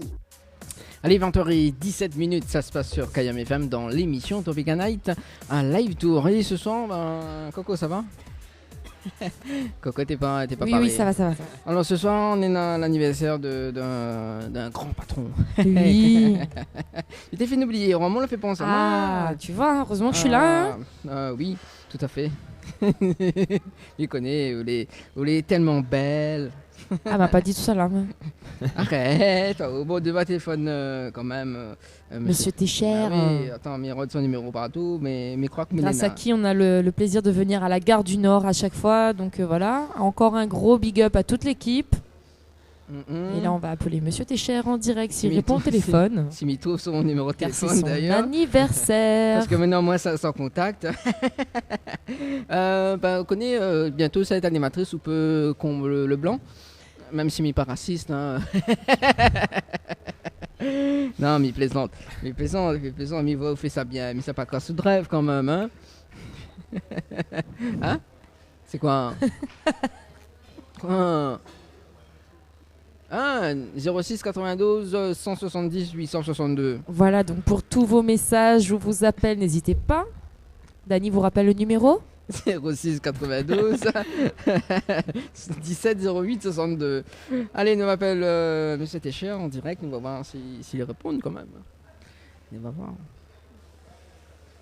Allez, 20h17, ça se passe sur Cayenne FM dans l'émission Tropical Night, un live tour. Et ce soir, Coco, ça va? Coco, t'es pas oui, parlé. Oui, ça va. Alors ce soir, on est dans l'anniversaire d'un grand patron. Oui. Il t'a fait oublier, vraiment, on l'a fait penser. Ah, tu vois, heureusement que je suis là. Hein. Oui, tout à fait. Il connaît, vous est tellement belle. Ah, m'a pas dit tout ça là. Arrête, bon, de ma téléphone quand même. Monsieur Técher. Oui, attends, mais il y a son numéro partout, mais crois que grâce à qui on a le plaisir de venir à la Gare du Nord à chaque fois. Donc voilà, encore un gros big up à toute l'équipe. Et là, on va appeler Monsieur Técher en direct s'il répond au téléphone. S'il me trouve son numéro de téléphone c'est son d'ailleurs. Anniversaire. Parce que maintenant, moi, ça sans contact. On connaît bientôt cette animatrice où peut comble le blanc. Même si il pas raciste. Hein. Non, mais il plaisante. Mais il va faire ça bien. Mais ça pas casse de rêve quand même. Hein, hein? C'est quoi? Quoi? Ah, 06 92 170 862. Voilà, donc pour tous vos messages, je vous appelle, n'hésitez pas. Dani vous rappelle le numéro? 06 92 17 08 62. Allez, nous appelle Monsieur Técher en direct. On va voir s'ils répondent quand même. On va voir.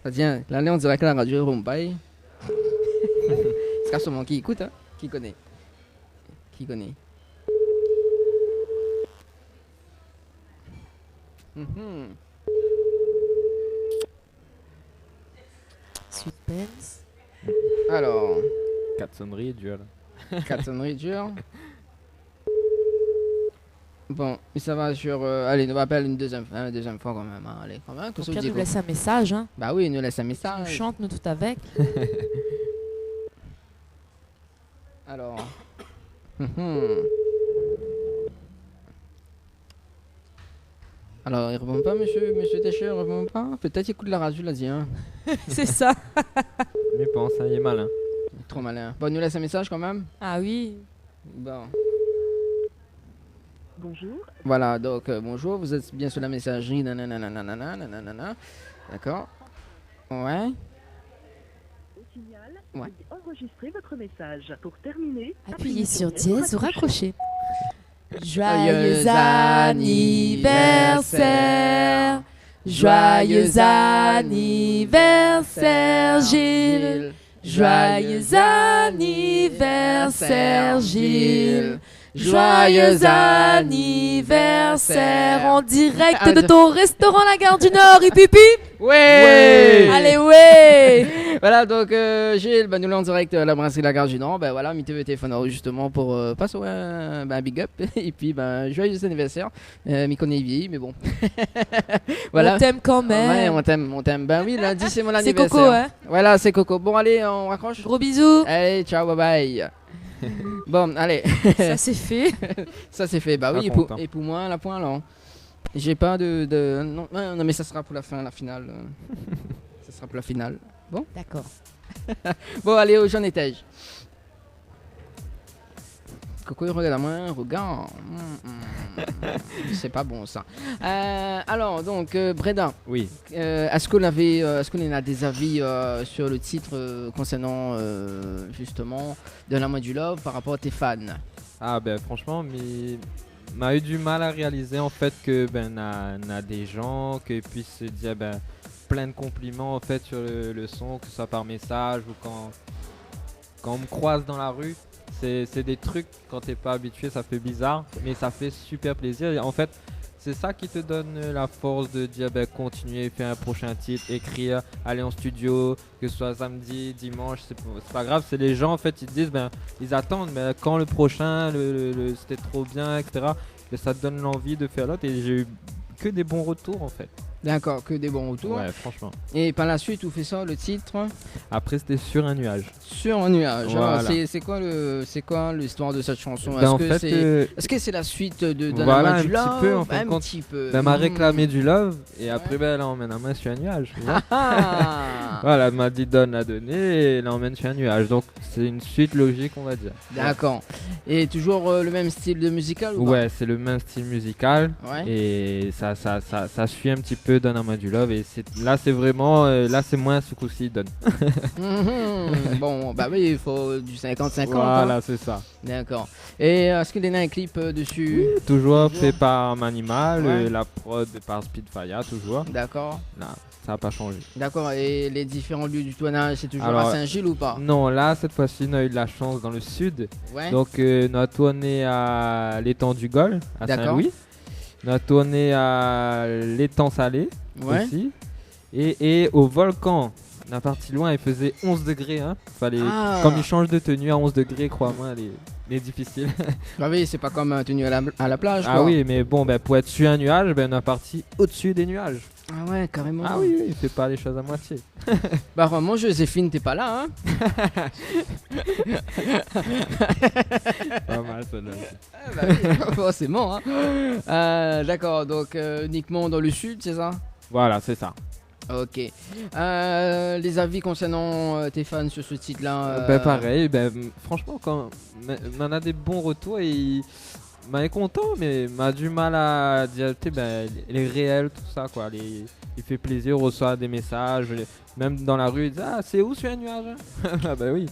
Ça tient, là, on dirait que la radio Rompaille. C'est sûrement qui écoute, hein? Qui connaît? Suspense. Alors. 4 sonneries dures. 4 sonneries dures. Bon, mais ça va sur. Allez, nous appelle une deuxième fois quand même. Hein. Allez, quand même. Au pire, nous laisse un message. Hein. Bah oui, il nous laisse un message. On chante, nous tout avec. Alors. Alors, il répond pas, monsieur Técher, il répond pas. Peut-être il écoute la radio, là, dit. Hein. C'est ça. Mais pense, hein, il est malin. Trop malin. Bon, nous laisse un message quand même. Ah oui. Bon. Bonjour. Voilà, donc bonjour, vous êtes bien sur la messagerie. Nanana. D'accord. Ouais. Au signal, Ouais. veuillez enregistrer votre message. Pour terminer, Appuyez sur dièse dièse ou raccrochez. Joyeux anniversaire. Joyeux anniversaire Gilles. Joyeux anniversaire Gilles. Joyeux anniversaire en direct de ton restaurant La Gare du Nord, hipipi. Ouais. Allez ouais. Voilà, donc Gilles, nous l'en direct à la brasserie La Gare du Nord. Ben voilà, mi-TV téléphone justement pour passer un big up. Et puis, joyeux anniversaire. Mi connaît vieilli, mais bon. Voilà. On t'aime quand même. Ouais, on t'aime. Ben oui, lundi, c'est mon C'est anniversaire. Coco, hein. Voilà, c'est Coco. Bon, allez, on raccroche. Gros bisous. Allez, ciao, bye bye. Bon, allez. Ça c'est fait. Ça c'est fait. Bah oui, et pour moi, la point là. J'ai pas de... Non, mais ça sera pour la fin, la finale. Ça sera pour la finale. Bon. D'accord. Bon, allez, où j'en étais-je? Coco, il regarde à moi, regarde. C'est pas bon ça. Alors, donc, Breda. Oui. Est-ce qu'on a des avis sur le titre concernant justement De la main du love par rapport à tes fans? Ah ben franchement, mais m'a eu du mal à réaliser en fait que n'a des gens qui puissent se dire plein de compliments en fait sur le son, que ce soit par message ou quand on me croise dans la rue. C'est des trucs, quand t'es pas habitué, ça fait bizarre, mais ça fait super plaisir. Et en fait, c'est ça qui te donne la force de dire continuer, faire un prochain titre, écrire, aller en studio, que ce soit samedi, dimanche, c'est pas grave. C'est les gens en fait, ils te disent, ils attendent, mais quand le prochain, c'était trop bien, etc. Et ça te donne l'envie de faire l'autre. Et j'ai eu que des bons retours en fait. D'accord, que des bons retours. Ouais, franchement. Et par la suite, où fait ça, le titre? Après, c'était Sur un nuage. Sur un nuage. Voilà. Alors, c'est quoi l'histoire de cette chanson? Est-ce que c'est la suite de voilà, un du love? petit peu, en fait, un petit peu. Elle m'a réclamé du love et après, elle emmène la main sur un nuage. Voilà, elle m'a dit donne la donnée et elle emmène sur un nuage. Donc, c'est une suite logique, on va dire. D'accord. Et toujours le même style de musical ou pas? Ouais, c'est le même style musical. Ouais. Et ça suit un petit peu Donne à moi du love. Et là, c'est vraiment. Là, c'est moins ce coup-ci, donne. Bon, oui, il faut du 50-50. Voilà, hein. C'est ça. D'accord. Et est-ce qu'il y a un clip dessus? Oui, toujours fait par Manimal, Ouais. la prod par Speedfire, toujours. D'accord. Là, ça n'a pas changé. D'accord. Et les différents lieux du tournage, c'est toujours Alors, à Saint-Gilles ou pas? Non, là, cette fois-ci, on a eu de la chance dans le sud. Ouais. Donc, on a tourné à l'étang du Gol, à D'accord. Saint-Louis. On a tourné à l'étang Salé Ouais. aussi. Et au volcan, on a parti loin, il faisait 11 degrés. Hein. Comme il change de tenue à 11 degrés, crois-moi, elle est difficile. Ah oui, c'est pas comme un tenue à la plage. Ah quoi. oui, mais bon, pour être sur un nuage, on a parti au-dessus des nuages. Ah ouais, carrément. Ah oui, il fait pas les choses à moitié. Vraiment, Joséphine, t'es pas là, hein? Pas mal, ça donne. Oui, forcément, hein. D'accord, donc uniquement dans le sud, c'est ça? Voilà, c'est ça. Ok. Les avis concernant tes fans sur ce titre-là? Pareil, franchement, quand on en a des bons retours et il est content, mais m'a du mal à dire, les réels, tout ça, quoi. Il fait plaisir, on reçoit des messages, même dans la rue, il dit c'est où sur un nuage? Ah oui.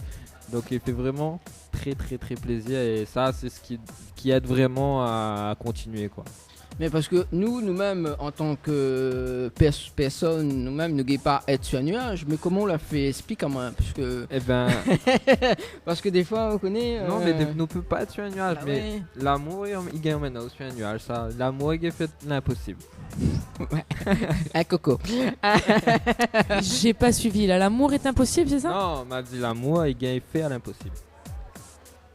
Donc il fait vraiment très très très plaisir et ça c'est ce qui aide vraiment à continuer, quoi. Mais parce que nous-mêmes, en tant que personne, nous-mêmes, ne gagnons pas être sur un nuage, mais comment on l'a fait? Explique-moi, parce que... parce que des fois, on connaît... Non, mais on ne peut pas être sur un nuage, mais ouais. L'amour, il gagne maintenant sur un nuage, ça. L'amour, il fait l'impossible. Ouais. Un coco. J'ai pas suivi là. L'amour est impossible, c'est ça? Non, on m'a dit l'amour, il gagne fait à l'impossible.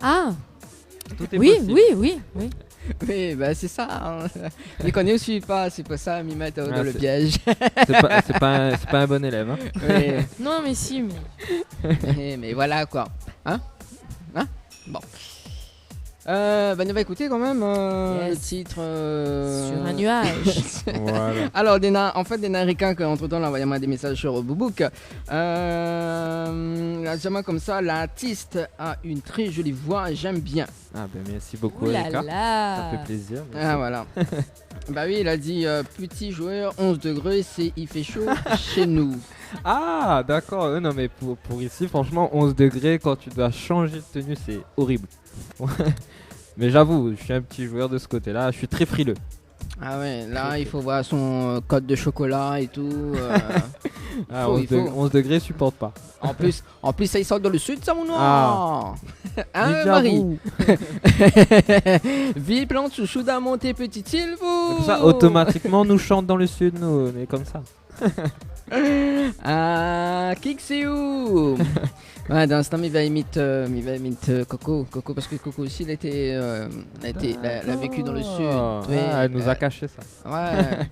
Ah Tout est oui, possible. oui. Oui, c'est ça. Hein. Les connaît ou suivent pas, c'est pas ça, m'y mettre dans le c'est- piège. C'est pas un bon élève. Hein. Oui. Non, mais si, mais... Mais voilà quoi. Hein? Bon. On va écouter quand même Yes. le titre. Sur un nuage. Voilà. Alors, des Ricains qui entre temps envoyé moi des messages sur Boubouk. La Voilà, seulement comme ça, l'artiste a une très jolie voix, j'aime bien. Ah ben merci beaucoup, Ouh là Erika. là. Ça fait plaisir. merci. Ah voilà. Bah oui, il a dit petit joueur, 11 degrés, il fait chaud chez nous. Ah d'accord, non mais pour ici, franchement, 11 degrés, quand tu dois changer de tenue, c'est horrible. Mais j'avoue, je suis un petit joueur de ce côté-là, je suis très frileux. Ah ouais, là il faut voir son code de chocolat et tout. Ah, Faut- 11, il faut. 11 degrés, je supporte pas. En plus, ça il sort dans le sud, ça mon noir. Ah. Hein, Vive Marie. j'avoue. Vie plante chouchou d'un monté petite île, vous. Comme ça, automatiquement, nous chante dans le sud, nous, on est comme ça. Ah, Kixiou. Ouais, dans l'instant, il va imiter Coco. Coco, parce que Coco aussi, elle a vécu dans le sud. Ouais, Elle nous a caché ça. Ouais.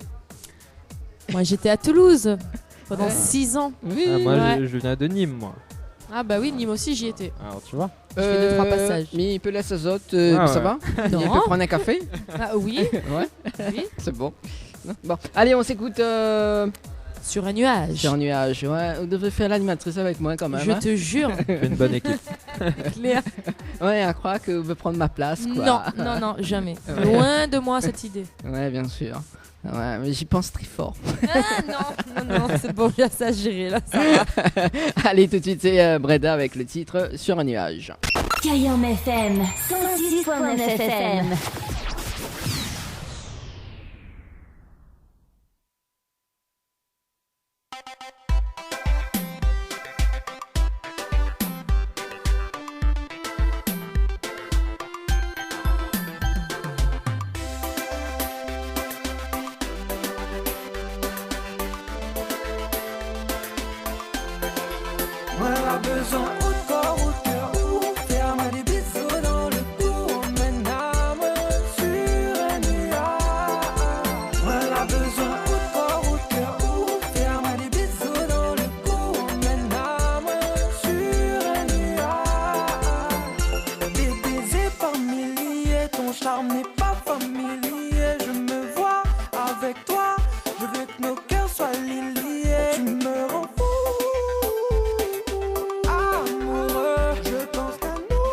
Moi, j'étais à Toulouse pendant 6 ans. Oui. Ah, moi, Ouais. je viens de Nîmes, moi. Ah bah oui, Nîmes aussi, j'y étais. Alors, tu vois. J'ai fait 2-3 passages. Mais il peut laisser azote, Ah ça ouais. va. Il Non. peut prendre un café. Ah oui, Ouais, oui. c'est bon. Bon, allez, on s'écoute Sur un nuage. sur un nuage. Ouais, vous devez faire l'animatrice avec moi quand même. Je hein. te jure. C'est une bonne équipe. Claire. Ouais, à croire que vous pouvez prendre ma place, quoi. Non, non, jamais. Ouais. Loin de moi cette idée. Ouais, bien sûr. Ouais, mais j'y pense très fort. Ah non, c'est bon, j'ai ça à gérer là, ça va. Allez, tout de suite, c'est Breda avec le titre Sur un nuage. Kayam FM 106.9 FM. Moi, elle a besoin de corps, de cœur, ou faire des bisous dans le cou. On mène à moi sur un nuage. Moi, elle a besoin de corps, de cœur, ou faire des bisous dans le cou. On mène à moi sur un nuage. Des baisers par milliers, ton charme n'est pas familier. Je me vois avec toi, je veux que nos cœurs soient liés. Tu me rends fou. Amoureux, je pense qu'à nous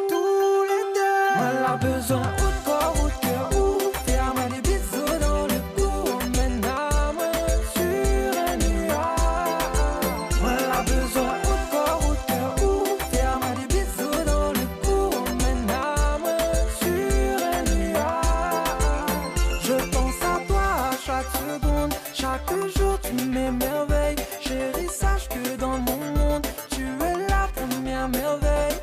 tous les deux. Moi, elle a besoin de corps, de cœur, ou faire des bisous dans le cou. On mène à moi sur un nuage. Moi, elle a besoin de corps, de cœur, ou faire des bisous dans le cou. On mène à moi sur un nuage. Je pense à toi à chaque seconde, chaque jour tu m'émerveilles. Chérie, sache que dans mon monde, tu es la première merveille.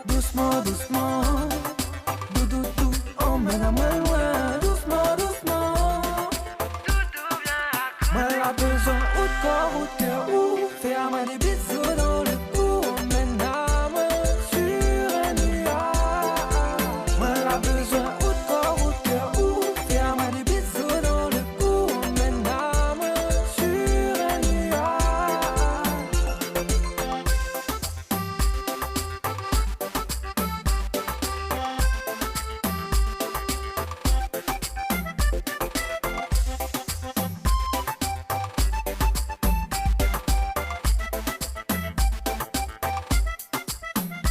Doucement, doucement, doudou, emmène à moi loin. Doucement, doucement, moi elle a besoin de corps, de cœur, ou faire des bisous dans le cou. Emmène à moi sur un nuage. Moi elle a besoin de corps, de cœur, ou faire des bisous dans le cou. Emmène à moi sur un nuage.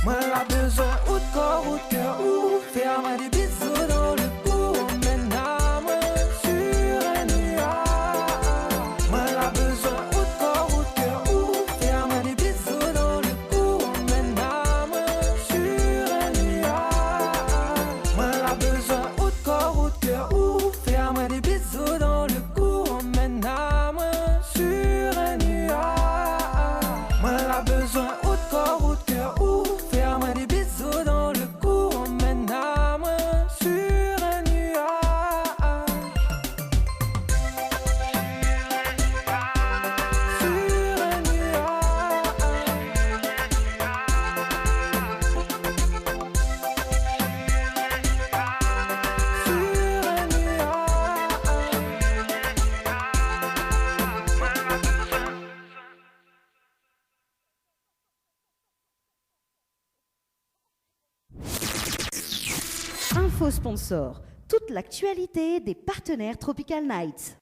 Moi elle a besoin de corps, de cœur, ou faire des bisous dans le cou. Emmène à moi sur un nuage. Moi elle a besoin de corps, de cœur, ou faire des bisous dans le cou. Emmène à moi sur un nuage. Moi elle a besoin de corps, de cœur, ou faire des bisous dans le cou. Emmène à moi sur un nuage. Moi elle a besoin de corps, de cœur, ou faire des bisous dans le cou. Emmène à moi sur un nuage. Sur un nuage. Sur un nuage. Info sponsor. Toute l'actualité des partenaires Tropical Nights.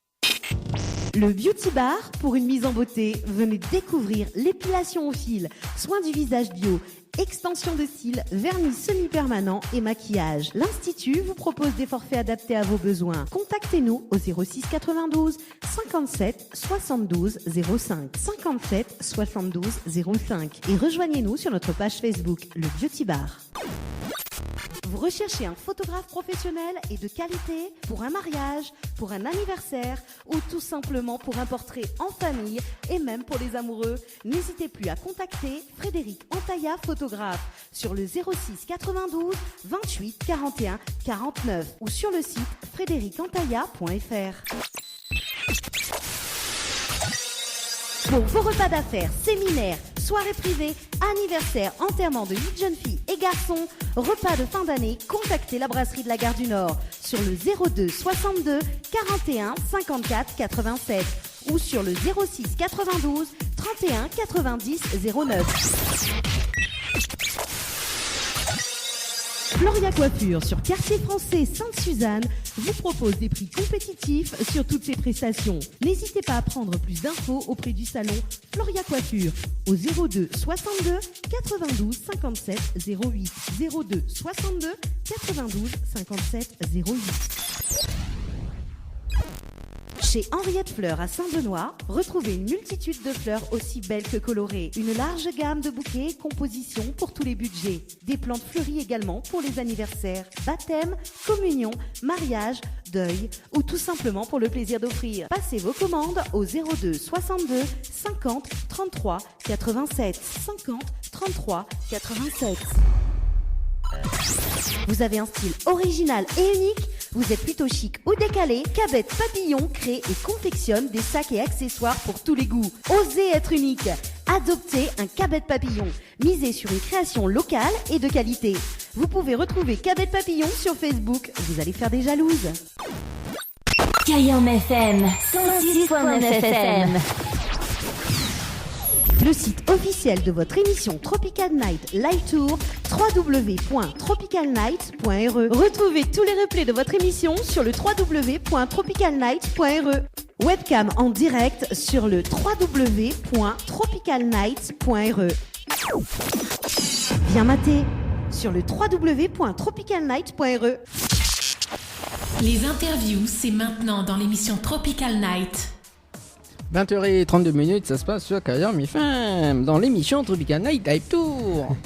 Le Beauty Bar, pour une mise en beauté, venez découvrir l'épilation au fil, soins du visage bio, extension de cils, vernis semi-permanent et maquillage. L'Institut vous propose des forfaits adaptés à vos besoins. Contactez-nous au 06 92 57 72 05 57 72 05 et rejoignez-nous sur notre page Facebook, le Beauty Bar. Vous recherchez un photographe professionnel et de qualité pour un mariage, pour un anniversaire ou tout simplement pour un portrait en famille et même pour les amoureux? N'hésitez plus à contacter Frédéric Antaya, photographe, sur le 06 92 28 41 49 ou sur le site frédéricantaya.fr. Pour vos repas d'affaires, séminaires, soirées privées, anniversaires, enterrements de 8 jeunes filles et garçons, repas de fin d'année, contactez la brasserie de la Gare du Nord sur le 02 62 41 54 87 ou sur le 06 92 31 90 09. Floria Coiffure sur Quartier Français Sainte-Suzanne vous propose des prix compétitifs sur toutes ses prestations. N'hésitez pas à prendre plus d'infos auprès du salon Floria Coiffure au 02 62 92 57 08 02 62 92 57 08. Chez Henriette Fleurs à Saint-Benoît, retrouvez une multitude de fleurs aussi belles que colorées. Une large gamme de bouquets et compositions pour tous les budgets. Des plantes fleuries également pour les anniversaires, baptêmes, communions, mariages, deuil ou tout simplement pour le plaisir d'offrir. Passez vos commandes au 02 62 50 33 87 50 33 87. Vous avez un style original et unique? Vous êtes plutôt chic ou décalé? Cabet Papillon crée et confectionne des sacs et accessoires pour tous les goûts. Osez être unique. Adoptez un Cabet Papillon. Misez sur une création locale et de qualité. Vous pouvez retrouver Cabet Papillon sur Facebook. Vous allez faire des jalouses. Kayam FM 106.9 FM. Le site officiel de votre émission Tropical Night Live Tour, www.tropicalnight.re. Retrouvez tous les replays de votre émission sur le www.tropicalnight.re. Webcam en direct sur le www.tropicalnight.re. Bien maté sur le www.tropicalnight.re. Les interviews, c'est maintenant dans l'émission Tropical Night. 20h32, ça se passe sur Kayam FM, dans l'émission Tropical Night Live Tour.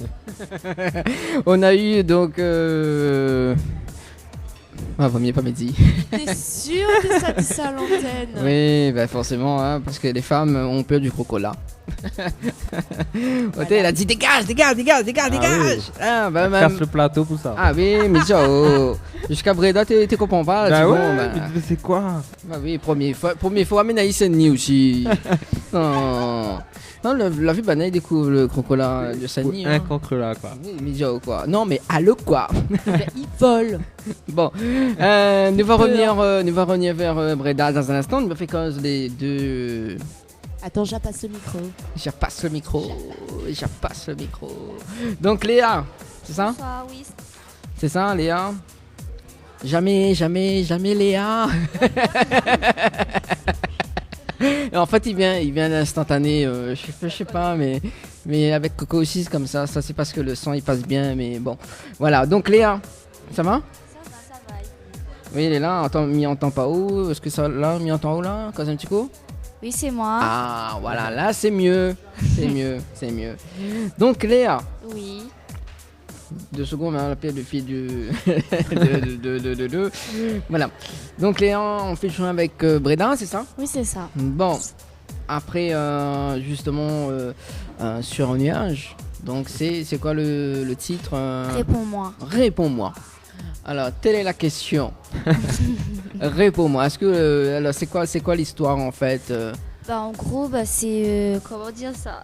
On a eu donc... Ah, vaut mieux pas me dire. T'es sûr que ça dit ça à l'antenne? Oui, bah forcément, hein, parce que les femmes ont peur du crocola. Voilà. Elle a dit dégage. Oui. Ah, bah, casse le plateau pour ça. Ah oui, mais jusqu'à Breda, tu comprends pas. Bah ouais, bon, mais c'est quoi? Bah oui, première fois, mais Naïs Senni aussi. Non, la vie, bah, Naïs découvre le crocola de Senni. Un crocola, quoi. Oui, mais quoi. Non, mais allô, quoi. Il vole. Bon, nous va revenir vers Breda dans un instant. On va faire cause les deux. Attends, je passe le micro. Je repasse le micro. Donc Léa, c'est ça? Oui. C'est ça, Léa? Jamais Léa. En fait, il vient d'instantané. Je sais pas, mais avec Coco aussi, c'est comme ça. Ça, c'est parce que le son il passe bien, mais bon. Voilà. Donc Léa, ça va? Ça va. Oui, il est là. M'y entend pas où? Est-ce que ça là, m'y entend où là? Quand un petit coup? Oui, c'est moi. Ah, voilà, là c'est mieux. C'est mieux. Donc Léa. Oui. 2 secondes, on appelle le fil du. Voilà. Donc Léa, on fait le chemin avec Breda, c'est ça? Oui, c'est ça. Bon, après, justement, sur un nuage. Donc c'est quoi le titre? Réponds-moi. Alors, telle est la question. Réponds-moi. Est-ce que alors c'est quoi l'histoire en fait? En gros, c'est comment dire ça?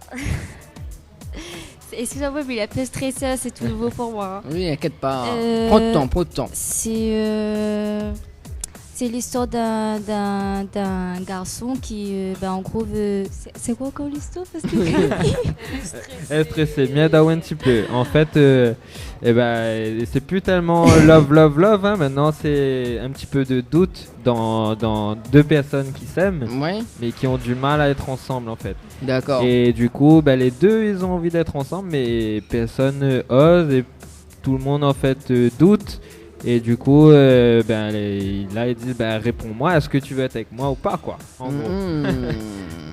Excusez-moi, mais il est un peu stressé, c'est tout nouveau pour moi. Oui, inquiète pas. Prends de temps. C'est c'est l'histoire d'un garçon qui, en gros, veut. C'est quoi encore l'histoire parce que... Elle est stressée, m'aide un petit peu. En fait, c'est plus tellement love, hein. Maintenant c'est un petit peu de doute dans deux personnes qui s'aiment, mais qui ont du mal à être ensemble en fait. D'accord. Et du coup, les deux ils ont envie d'être ensemble, mais personne ose et tout le monde en fait doute. Et du coup, il dit réponds-moi, est-ce que tu veux être avec moi ou pas quoi. En gros.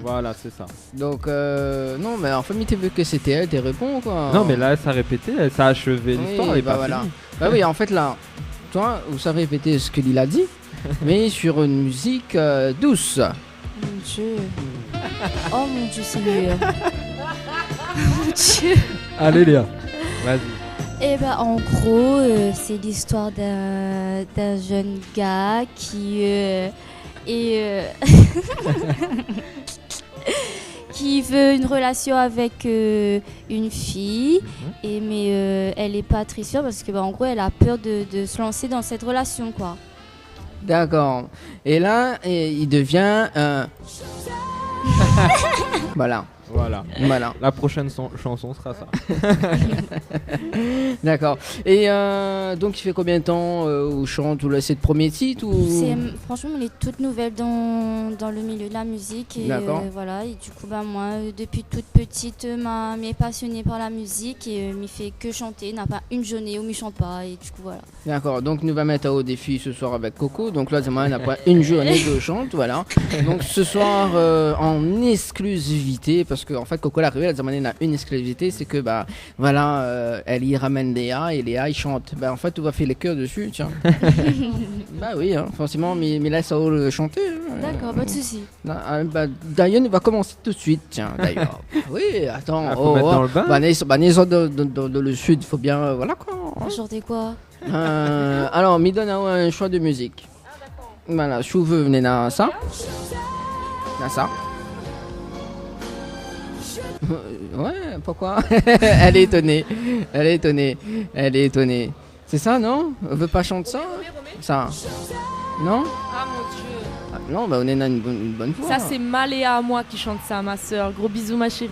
Voilà, c'est ça. Donc, non, mais en fait, tu veux que c'était elle, t'es réponds quoi. Non, mais là, ça a répété, ça a achevé l'histoire et pas fini. Bah oui, en fait, là, toi, vous savez répéter ce qu'il a dit, mais sur une musique douce. Mon Dieu. Oh mon Dieu, Seigneur. Mon Dieu. Allez, Léa, vas-y. Et en gros, c'est l'histoire d'un jeune gars qui qui veut une relation avec une fille, mais elle est pas très sûre parce que en gros elle a peur de se lancer dans cette relation quoi. D'accord. Et là, il devient Voilà. La prochaine chanson sera ça. D'accord. Et donc il fait combien de temps où chante ou là c'est le premier titre ou... Franchement elle est toute nouvelle dans le milieu de la musique et voilà et du coup moi depuis toute petite m'est passionnée par la musique et m'y fait que chanter, n'a pas une journée où m'y chante pas et du coup voilà. D'accord. Donc nous va mettre au défi ce soir avec Coco. Donc là elle n'a pas une journée de chante, voilà. Donc ce soir en exclusivité parce que en fait Coco l'arrivée la Zamane a une exclusivité, c'est que elle y ramène Léa et Léa il chante. En fait on va faire les chœurs dessus, tiens. Bah oui, hein, forcément mais là ça va le chanter. D'accord, pas de souci. D'ailleurs il va commencer tout de suite, tiens d'ailleurs. Oui, attends. Faut mettre dans le bain. Dans le sud, il faut bien voilà quoi. Chanter quoi? Alors, me donne un choix de musique. Voilà, je veux venir dans ça. Dans ça. Ouais, pourquoi? Elle est étonnée. C'est ça, non? On veut pas chanter ça? Ça. Non? Ah mon Dieu. Non, on est dans une bonne fois. Ça, c'est Maléa à moi qui chante ça, ma soeur. Gros bisous, ma chérie.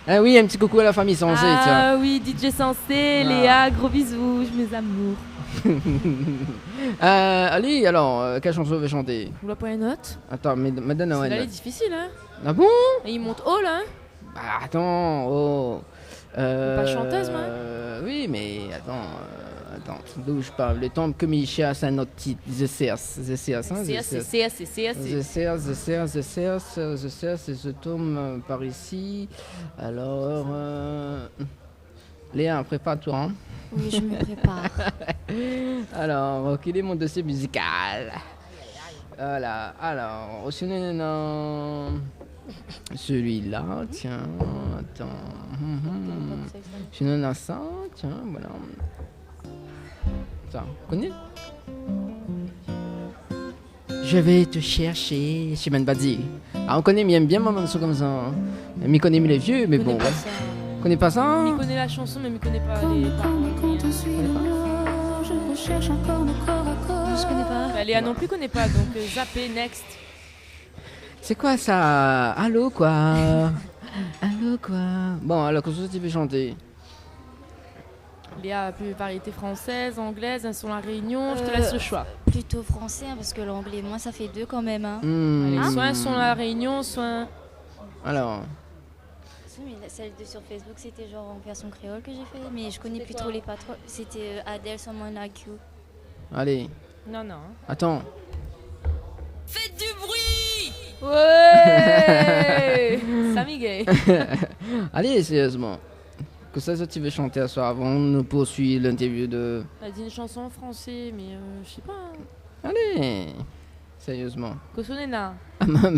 Ah oui, un petit coucou à la famille Sensé. Ah oui, DJ Sensé, Léa, gros bisous, mes amours. Allez, alors, quelle chanson vous veut chanter? Vous voulez pas une note? Attends, mais donne un. Elle est difficile, hein? Ah bon? Et il monte haut, là? Bah attends, oh. Pas chanteuse, moi? Oui, mais attends, d'où je parle? Le temps que Micha, c'est un autre titre. The Sears, The Sears, et je tombe par ici. Alors, Léa, prépare-toi, hein? Oui, je me prépare. Alors, quel est mon dossier musical? Voilà, alors, celui-là, tiens, attends. Je donne ça, tiens, voilà. Ça, connais? Je vais te chercher, Chimène Badi. Ah, on connaît, mais il aime bien ma morceau comme ça. Il m'y connaît, mais les vieux, mais bon. On connaît pas ça? Il connaît la chanson, mais il connaît pas les paroles. Je recherche encore le corps à corps. Je connais pas. Léa non plus connaît pas, donc zappé, next. C'est quoi ça? Allô quoi? Allô quoi? Bon, alors qu'est-ce que tu veux chanter? Léa a plus variété française, anglaise, elles sont à la Réunion, je te laisse le choix. Plutôt français, hein, parce que l'anglais, moi, ça fait deux quand même. Hein. Allez, soit elles sont à la Réunion, soit... Alors... Mais celle de sur Facebook, c'était genre en version créole que j'ai fait, mais je connais plus trop les patrons. C'était Adele, Someone Like You. Allez. Non. Attends. Faites du bruit! Ouais. Samy Gay. Allez, sérieusement. Que ça, tu veux chanter à soir avant de poursuivre l'interview de... Elle dit une chanson en français, mais je sais pas. Allez. Sérieusement. Kosonena.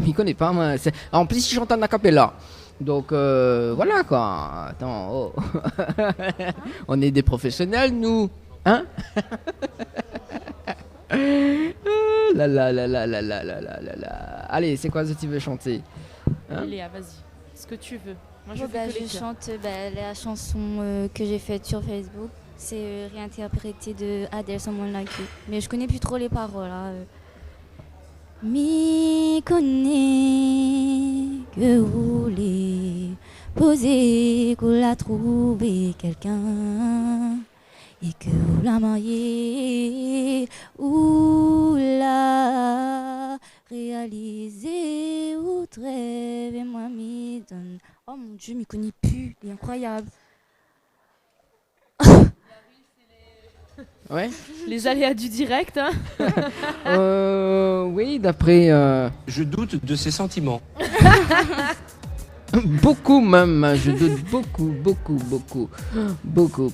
Il connaît pas, moi. En plus, il chante en acapella. Donc, voilà quoi. Attends, oh. On est des professionnels, nous. Hein? La. Allez, c'est quoi ce que tu veux chanter? Hein? Léa, vas-y. Ce que tu veux. Moi, je chante la chanson que j'ai faite sur Facebook. C'est réinterprété de Adele, Someone Like You. Mais je connais plus trop les paroles. Hein. Mi connais que vous voulez poser, qu'on l'a trouvé quelqu'un et que vous la mariez ou la réaliser ou rêve et moi m'y donne. Oh mon Dieu, m'y connais plus, il est incroyable. Ouais. Les aléas du direct. Hein. Oui, d'après. Je doute de ses sentiments. Beaucoup même, je doute beaucoup. De toute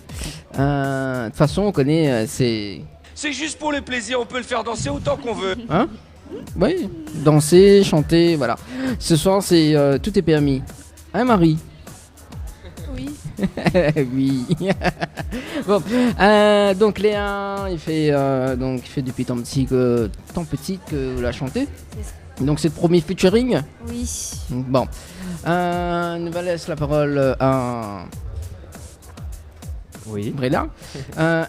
façon, on connaît, c'est... C'est juste pour le plaisir, on peut le faire danser autant qu'on veut. Hein? Oui, danser, chanter, voilà. Ce soir, c'est tout est permis. Hein, Marie? Oui. Oui. Bon, donc Léa, il fait depuis tant petit que vous la chantez. Donc c'est le premier featuring. Oui. Bon, nous va laisser la parole à Breda.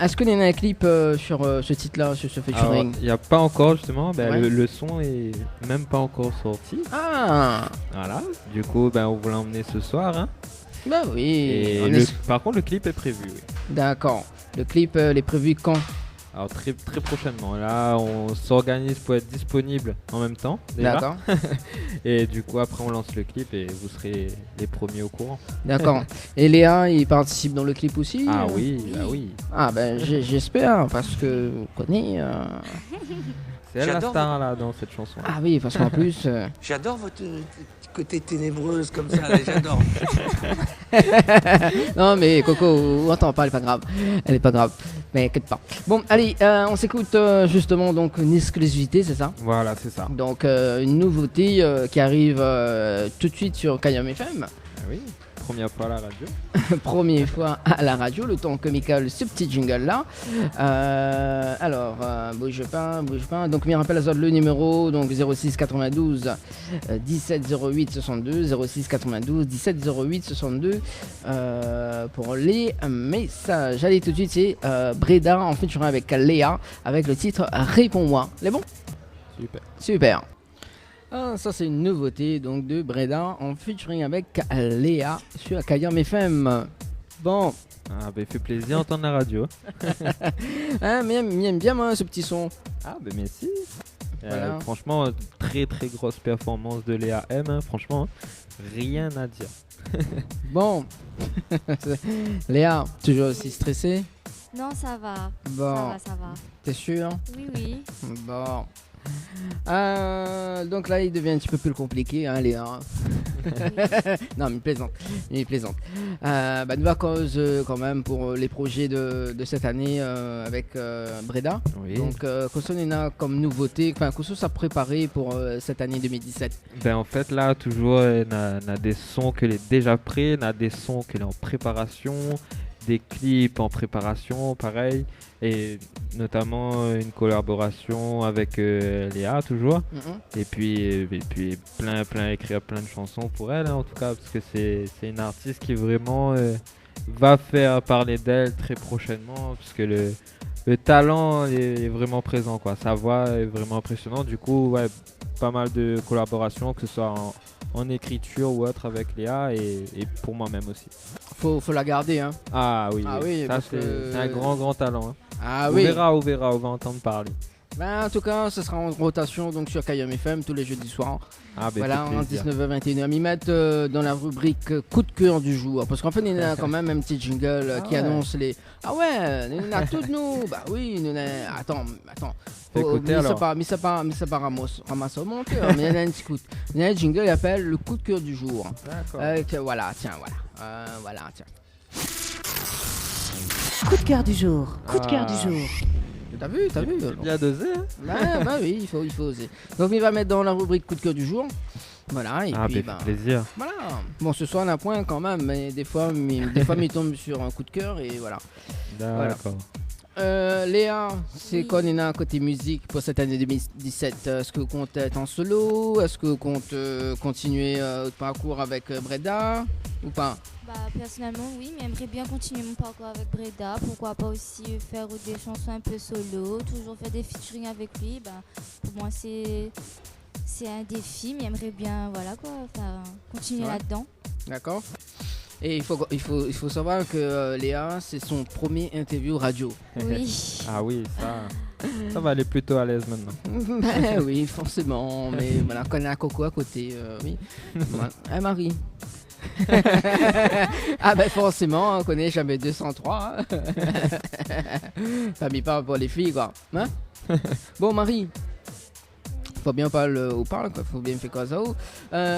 Est-ce qu'il y a un clip sur ce titre-là, sur ce featuring? Il n'y a pas encore justement, le son est même pas encore sorti. Ah. Voilà, du coup on vous l'a emmené ce soir. Hein. Bah oui. Et par contre le clip est prévu. Oui. D'accord. Le clip est prévu quand? Alors très prochainement. Là on s'organise pour être disponible en même temps. Déjà. D'accord. Et du coup après on lance le clip et vous serez les premiers au courant. D'accord. Et Léa, il participe dans le clip aussi? Ah oui, bah oui. Ah ben j'espère parce que vous connaissez. C'est elle la star là dans cette chanson. Ah oui, parce qu'en plus. J'adore votre côté ténébreuse comme ça, j'adore. Non mais Coco, attends pas, elle est pas grave. Elle est pas grave. Mais inquiète pas. Bon, allez, on s'écoute justement donc une exclusivité, c'est ça? Voilà, c'est ça. Donc une nouveauté qui arrive tout de suite sur Kayam FM. Ah oui. Première fois à la radio. Première fois à la radio, le temps comical, ce petit jingle là. Alors, bouge pas. Donc, me rappelle le numéro, donc 06 92 17 08 62, 06 92 17 08 62 pour les messages. Allez, tout de suite, c'est Breda en featuring avec Léa avec le titre Réponds-moi. C'est bon? Super. Ah, ça c'est une nouveauté donc de Breda en featuring avec Léa sur Kayam FM. Bon. Ah bah il fait plaisir d'entendre la radio. Hein, mais j'aime bien moi ce petit son. Ah bah merci. Voilà. Franchement, très grosse performance de Léa M. Hein. Franchement, rien à dire. Bon. Léa, toujours aussi stressée? Non, ça va. Bon. Ça va. T'es sûr? Oui. Bon. Donc là il devient un petit peu plus compliqué hein, Léa. Non mais il plaisante. Nous vacances quand même pour les projets de cette année avec Breda. Oui. Donc qu'est-ce qu'on a comme nouveauté, qu'est-ce qu'on s'est préparé pour cette année 2017? En fait là toujours on a des sons que les déjà prêts, on a des sons que les en préparation, des clips en préparation pareil. Et notamment une collaboration avec Léa toujours. Et puis écrire plein de chansons pour elle hein, en tout cas parce que c'est une artiste qui vraiment va faire parler d'elle très prochainement parce que le talent est vraiment présent quoi. Sa voix est vraiment impressionnante. Du coup pas mal de collaborations que ce soit en écriture ou autre avec Léa et pour moi-même aussi. Faut la garder hein. Ah oui, ça c'est un grand talent hein. On verra, on va entendre parler. En tout cas, ce sera en rotation donc sur Kayam FM tous les jeudis soirs. Voilà, en 19h-21h. M'y mettre dans la rubrique coup de cœur du jour. Parce qu'en fait, il y a quand même un petit jingle qui annonce les. Ah ouais, il y en a toutes nous. Bah oui, il y en a. Attends. Mais ça pas ramasse au mon cœur. Mais il y a un petit coup. Il y a un jingle qui appelle le coup de cœur du jour. D'accord. Voilà. Coup de cœur du jour. T'as vu Bien dosé hein. Bah oui, il faut oser. Donc il va mettre dans la rubrique coup de cœur du jour. Voilà, et puis fait plaisir. Voilà. Bon, ce soir on a un point quand même, mais des fois il tombe sur un coup de cœur et voilà. D'accord. Léa, c'est quoi Nina côté musique pour cette année 2017? Est-ce que vous comptez être en solo? Est-ce que vous comptez continuer votre parcours avec Breda? ou pas? Personnellement, oui, mais j'aimerais bien continuer mon parcours avec Breda. Pourquoi pas aussi faire des chansons un peu solo, toujours faire des featuring avec lui. Pour moi, c'est un défi, mais j'aimerais bien continuer là-dedans. D'accord. Et il faut savoir que Léa, c'est son premier interview radio. Oui. Ah oui, ça va aller plutôt à l'aise maintenant. Oui, forcément. Mais voilà, on connaît un Coco à côté. Oui. Voilà. Marie. Forcément, on connaît jamais 203. Famille pas pour les filles, quoi. Hein? Bon, Marie. Faut bien parler ou parle, quoi. Faut bien faire quoi ça.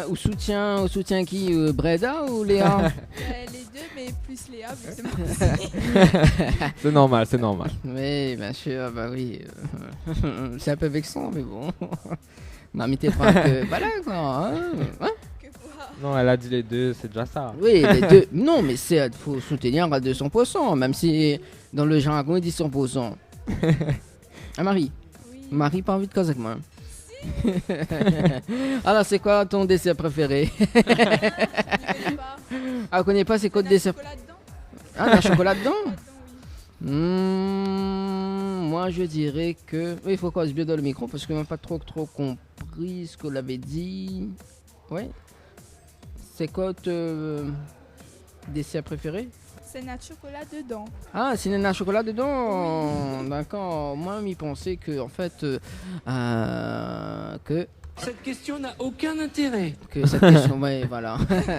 Ou soutien qui Breda ou Léa? Les deux, mais plus Léa, vu que c'est moi. C'est normal. Oui, bien sûr, oui. C'est un peu vexant, mais bon. Mamie t'es pas que. Voilà, quoi. Hein? Non, elle a dit les deux, c'est déjà ça. Oui, les deux. Non, mais il faut soutenir à 200%, même si dans le jargon, il dit 100%. Marie? Oui. Marie, pas envie de causer avec moi. Alors, c'est quoi ton dessert préféré? On connaît pas c'est quoi le dessert? Un chocolat dedans? Moi, je dirais que... Il faut qu'on se bien dans le micro parce que je n'ai pas trop compris ce qu'on avait dit. Ouais. C'est quoi ton dessert préféré? C'est un chocolat dedans. Ah, c'est un chocolat dedans. Oui. D'accord. Moi, je pensais que, en fait, que... Cette question n'a aucun intérêt. Que cette question, ouais, voilà.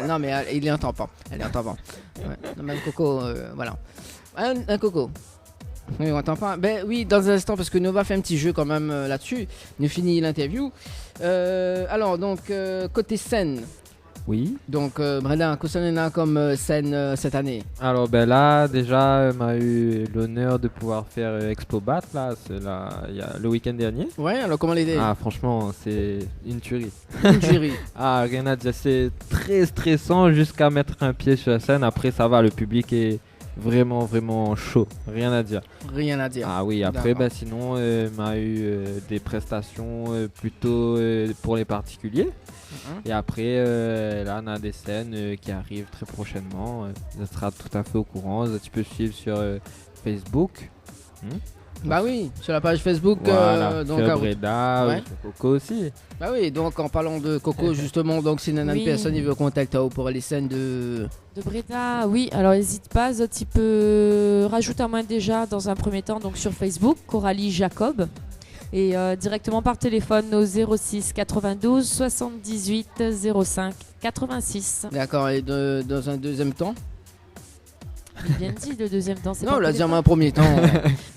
Non, mais il n'entend pas. Elle n'entend pas. Ouais. Non, même Coco, voilà. Un Coco. Oui, on n'entend pas. Oui, dans un instant, parce que nous va faire un petit jeu quand même là-dessus. Nous finissons l'interview. Alors, donc, côté scène. Oui. Donc, Brenda, qu'est-ce qu'on a comme scène cette année? Alors, là, déjà, on a eu l'honneur de pouvoir faire Expo Bat, là, il y a le week-end dernier. Ouais, alors comment l'idée? Ah, franchement, c'est une tuerie. Une tuerie. Ah, rien à dire, c'est très stressant jusqu'à mettre un pied sur la scène. Après, ça va, le public est vraiment, vraiment chaud. Rien à dire. Rien à dire. Ah oui, après, sinon, on a eu des prestations plutôt pour les particuliers. Et après, là, on a des scènes qui arrivent très prochainement. Ça sera tout à fait au courant. Tu peux suivre sur Facebook. Bah oui, sur la page Facebook. Voilà, donc sur Breda, ouais. Sur Coco aussi. Bah oui, donc en parlant de Coco, justement, donc si une personne il veut contacter pour les scènes de Breda, oui, alors n'hésite pas, tu peux rajouter à moi déjà dans un premier temps donc sur Facebook, Coralie Jacob. Et directement par téléphone au 06 92 78 05 86. D'accord, et dans un deuxième temps? Il vient dit le deuxième temps, c'est non, pas on l'a dit en un premier temps.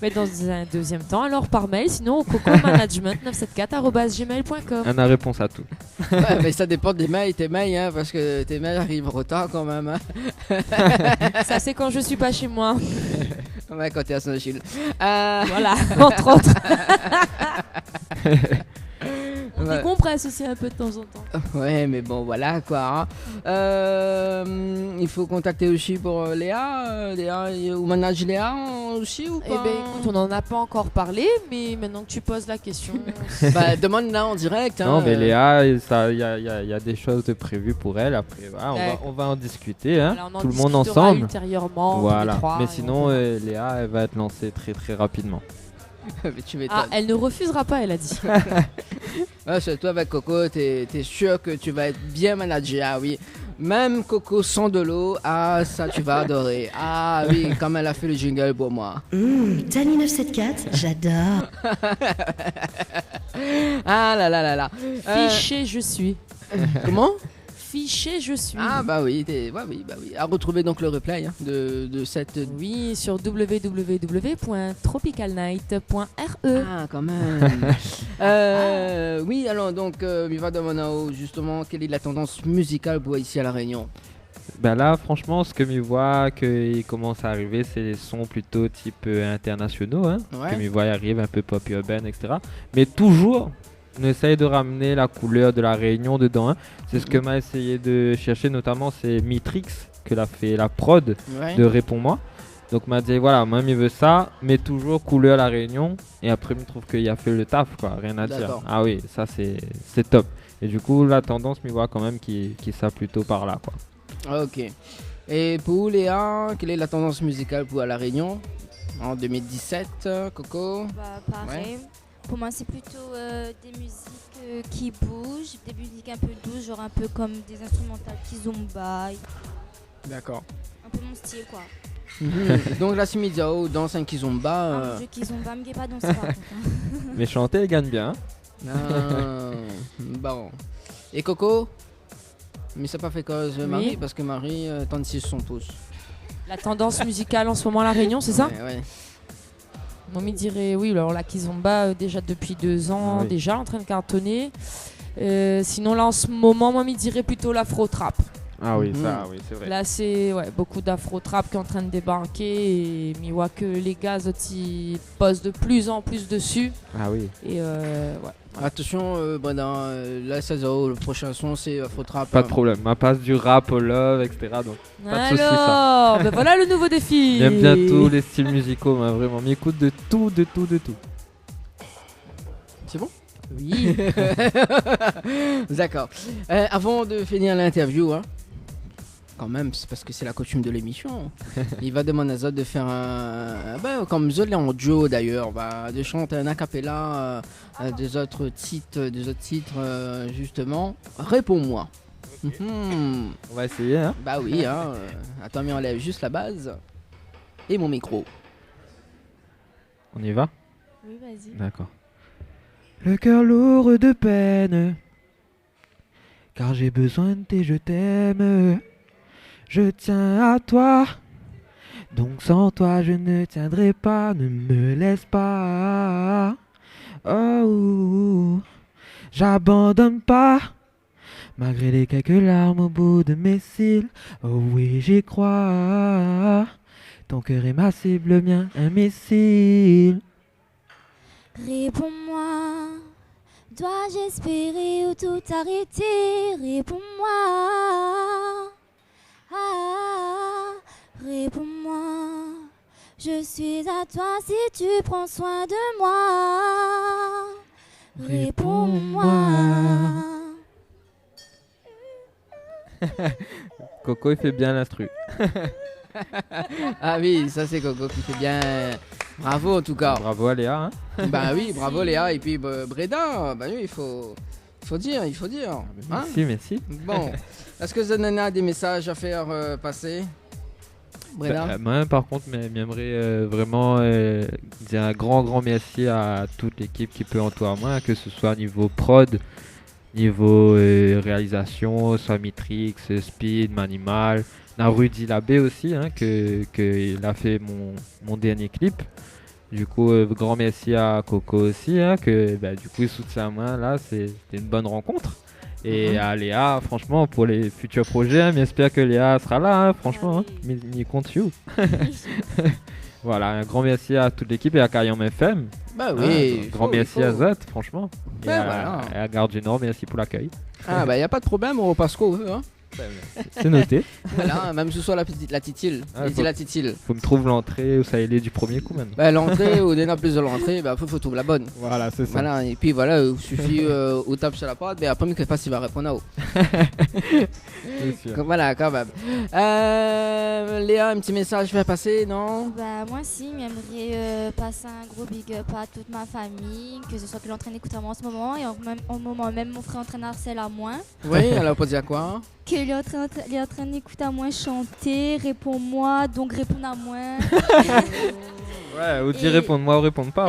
Mais dans un deuxième temps, alors par mail, sinon au cocomanagement974@gmail.com. On a réponse à tout. Ouais, mais ça dépend des mails, tes mails, hein, parce que tes mails arrivent en retard quand même. Hein. Ça, c'est quand je suis pas chez moi. Ouais, quand t'es à Saint-Achille. Voilà, entre autres. On décompresse aussi un peu de temps en temps. Ouais, mais bon, voilà quoi. Hein. Il faut contacter aussi pour Léa, ou manage Léa aussi ou pas? Eh ben écoute, on n'en a pas encore parlé, mais maintenant que tu poses la question... demande là en direct. Hein, non, mais Léa, il y a des choses de prévues pour elle. Après, on va en discuter, hein, voilà, tout le monde ensemble. Ultérieurement, voilà. Trois, mais sinon, Léa, elle va être lancée très très rapidement. Mais tu m'étonnes. Elle ne refusera pas, elle a dit. Toi avec Coco, t'es sûr que tu vas être bien managé. Ah oui, même Coco sans de l'eau, ça tu vas adorer. Ah oui, comme elle a fait le jingle pour moi. Dani 974, j'adore. Ah là là là là. Fiché je suis. Comment? Fiché je suis. Ah bah oui, oui. À retrouver donc le replay de cette... Oui, sur www.tropicalnight.re. Ah quand même. Oui, alors donc, Miva Damanao, justement, quelle est la tendance musicale pour ici à La Réunion? Là, franchement, ce que je vois qu'il commence à arriver, c'est les sons plutôt type internationaux. Hein, ouais. Que je vois arrive un peu pop urbaine, etc. Mais toujours... On essaye de ramener la couleur de la Réunion dedans. Hein. C'est ce que m'a essayé de chercher, notamment c'est Mitrix, que l'a fait la prod de Réponds-moi. Donc m'a dit voilà, moi il veut ça, mais toujours couleur la Réunion. Et après, il trouve qu'il a fait le taf, quoi, rien à dire. Ah oui, ça c'est top. Et du coup, la tendance, m'y voit quand même qui ça plutôt par là, quoi. Ok. Et pour Léa, quelle est la tendance musicale pour à La Réunion en 2017, Coco? Pareil. Ouais. Pour moi, c'est plutôt des musiques qui bougent, des musiques un peu douces, genre un peu comme des instrumentales kizomba. D'accord. Un peu mon style, quoi. Donc la Simidiao danse un kizomba. Je kizomba, mais pas danser par contre. Mais chanter, elle gagne bien. Bon. Et Coco? Mais ça n'a pas fait cause Marie, parce que Marie, 36 sont tous. La tendance musicale en ce moment à La Réunion, c'est ça? Ouais. Moi, je dirais oui, alors la kizomba déjà depuis 2 ans, déjà en train de cartonner. Sinon, là en ce moment, moi, je dirais plutôt l'afro-trap. Ah oui, ça, oui, c'est vrai. Là, c'est beaucoup d'afro-trap qui est en train de débarquer et je vois que les gars ils posent de plus en plus dessus. Ah oui. Et Attention, Brendan, là, le prochain son, c'est afro-trap. Pas de problème, ma passe du rap au love, etc. Donc, pas de soucis, ça. Alors, ben voilà le nouveau défi. J'aime bien tous les styles musicaux, mais vraiment, m'écoute de tout. C'est bon? Oui. D'accord. Avant de finir l'interview, quand même, c'est parce que c'est la coutume de l'émission. Il va demander à Zod de faire comme Zod est en duo d'ailleurs, de chanter un acapella des autres titres, justement. Réponds-moi. On va essayer, hein? Bah oui, attends, mais on enlève juste la base et mon micro. On y va? Oui, vas-y. D'accord. Le cœur lourd de peine, car j'ai besoin de tes je t'aime. Je tiens à toi, donc sans toi je ne tiendrai pas, ne me laisse pas. Oh, j'abandonne pas, malgré les quelques larmes au bout de mes cils. Oh oui, j'y crois, ton cœur est ma cible, le mien un missile. Réponds-moi, dois-je espérer ou tout arrêter? Réponds-moi. Réponds-moi, je suis à toi si tu prends soin de moi. Réponds-moi. Coco, il fait bien l'instru. Ah oui, ça c'est Coco qui fait bien. Bravo en tout cas. Bravo à Léa. Bah oui, bravo Léa. Et puis Breda, oui, il faut dire. Merci. Bon, est-ce que Zanana a des messages à faire passer? Moi, par contre, j'aimerais vraiment dire un grand merci à toute l'équipe qui peut entourer moi, que ce soit niveau prod, niveau réalisation, soit Mitrix, Speed, Manimal, Narudi Labé aussi, qu'il a fait mon dernier clip. Du coup, grand merci à Coco aussi, que du coup il soutient moi là, c'était une bonne rencontre. Et à Léa, franchement, pour les futurs projets, j'espère que Léa sera là, franchement, m'y compte you. Voilà, un grand merci à toute l'équipe et à Kayam FM. Bah oui. Grand merci à Zot, franchement. Et voilà. à Gare du Nord, merci pour l'accueil. Ah bah y a pas de problème, on repasse qu'on veut. C'est noté. Voilà, même ce soit la titille. La titille. Faut me trouver l'entrée où ça y est du premier coup maintenant. Bah l'entrée ou d'un plus de l'entrée, faut trouver la bonne. Voilà, c'est ça. Voilà, et puis voilà, il suffit au tape sur la porte, mais après que fasse il va répondre à haut. Voilà, quand même. Léa, un petit message à passer, non? Bah moi si, j'aimerais passer un gros big up à toute ma famille, que ce soit que l'entraîne écoute à moi en ce moment et en moment même mon frère entraîne Arcel à moi. Oui, alors pour dire quoi? Qu'il est en train d'écouter à moi chanter, réponds-moi, donc répondre à moi. Ouais, ou dire réponds-moi ou répondre pas.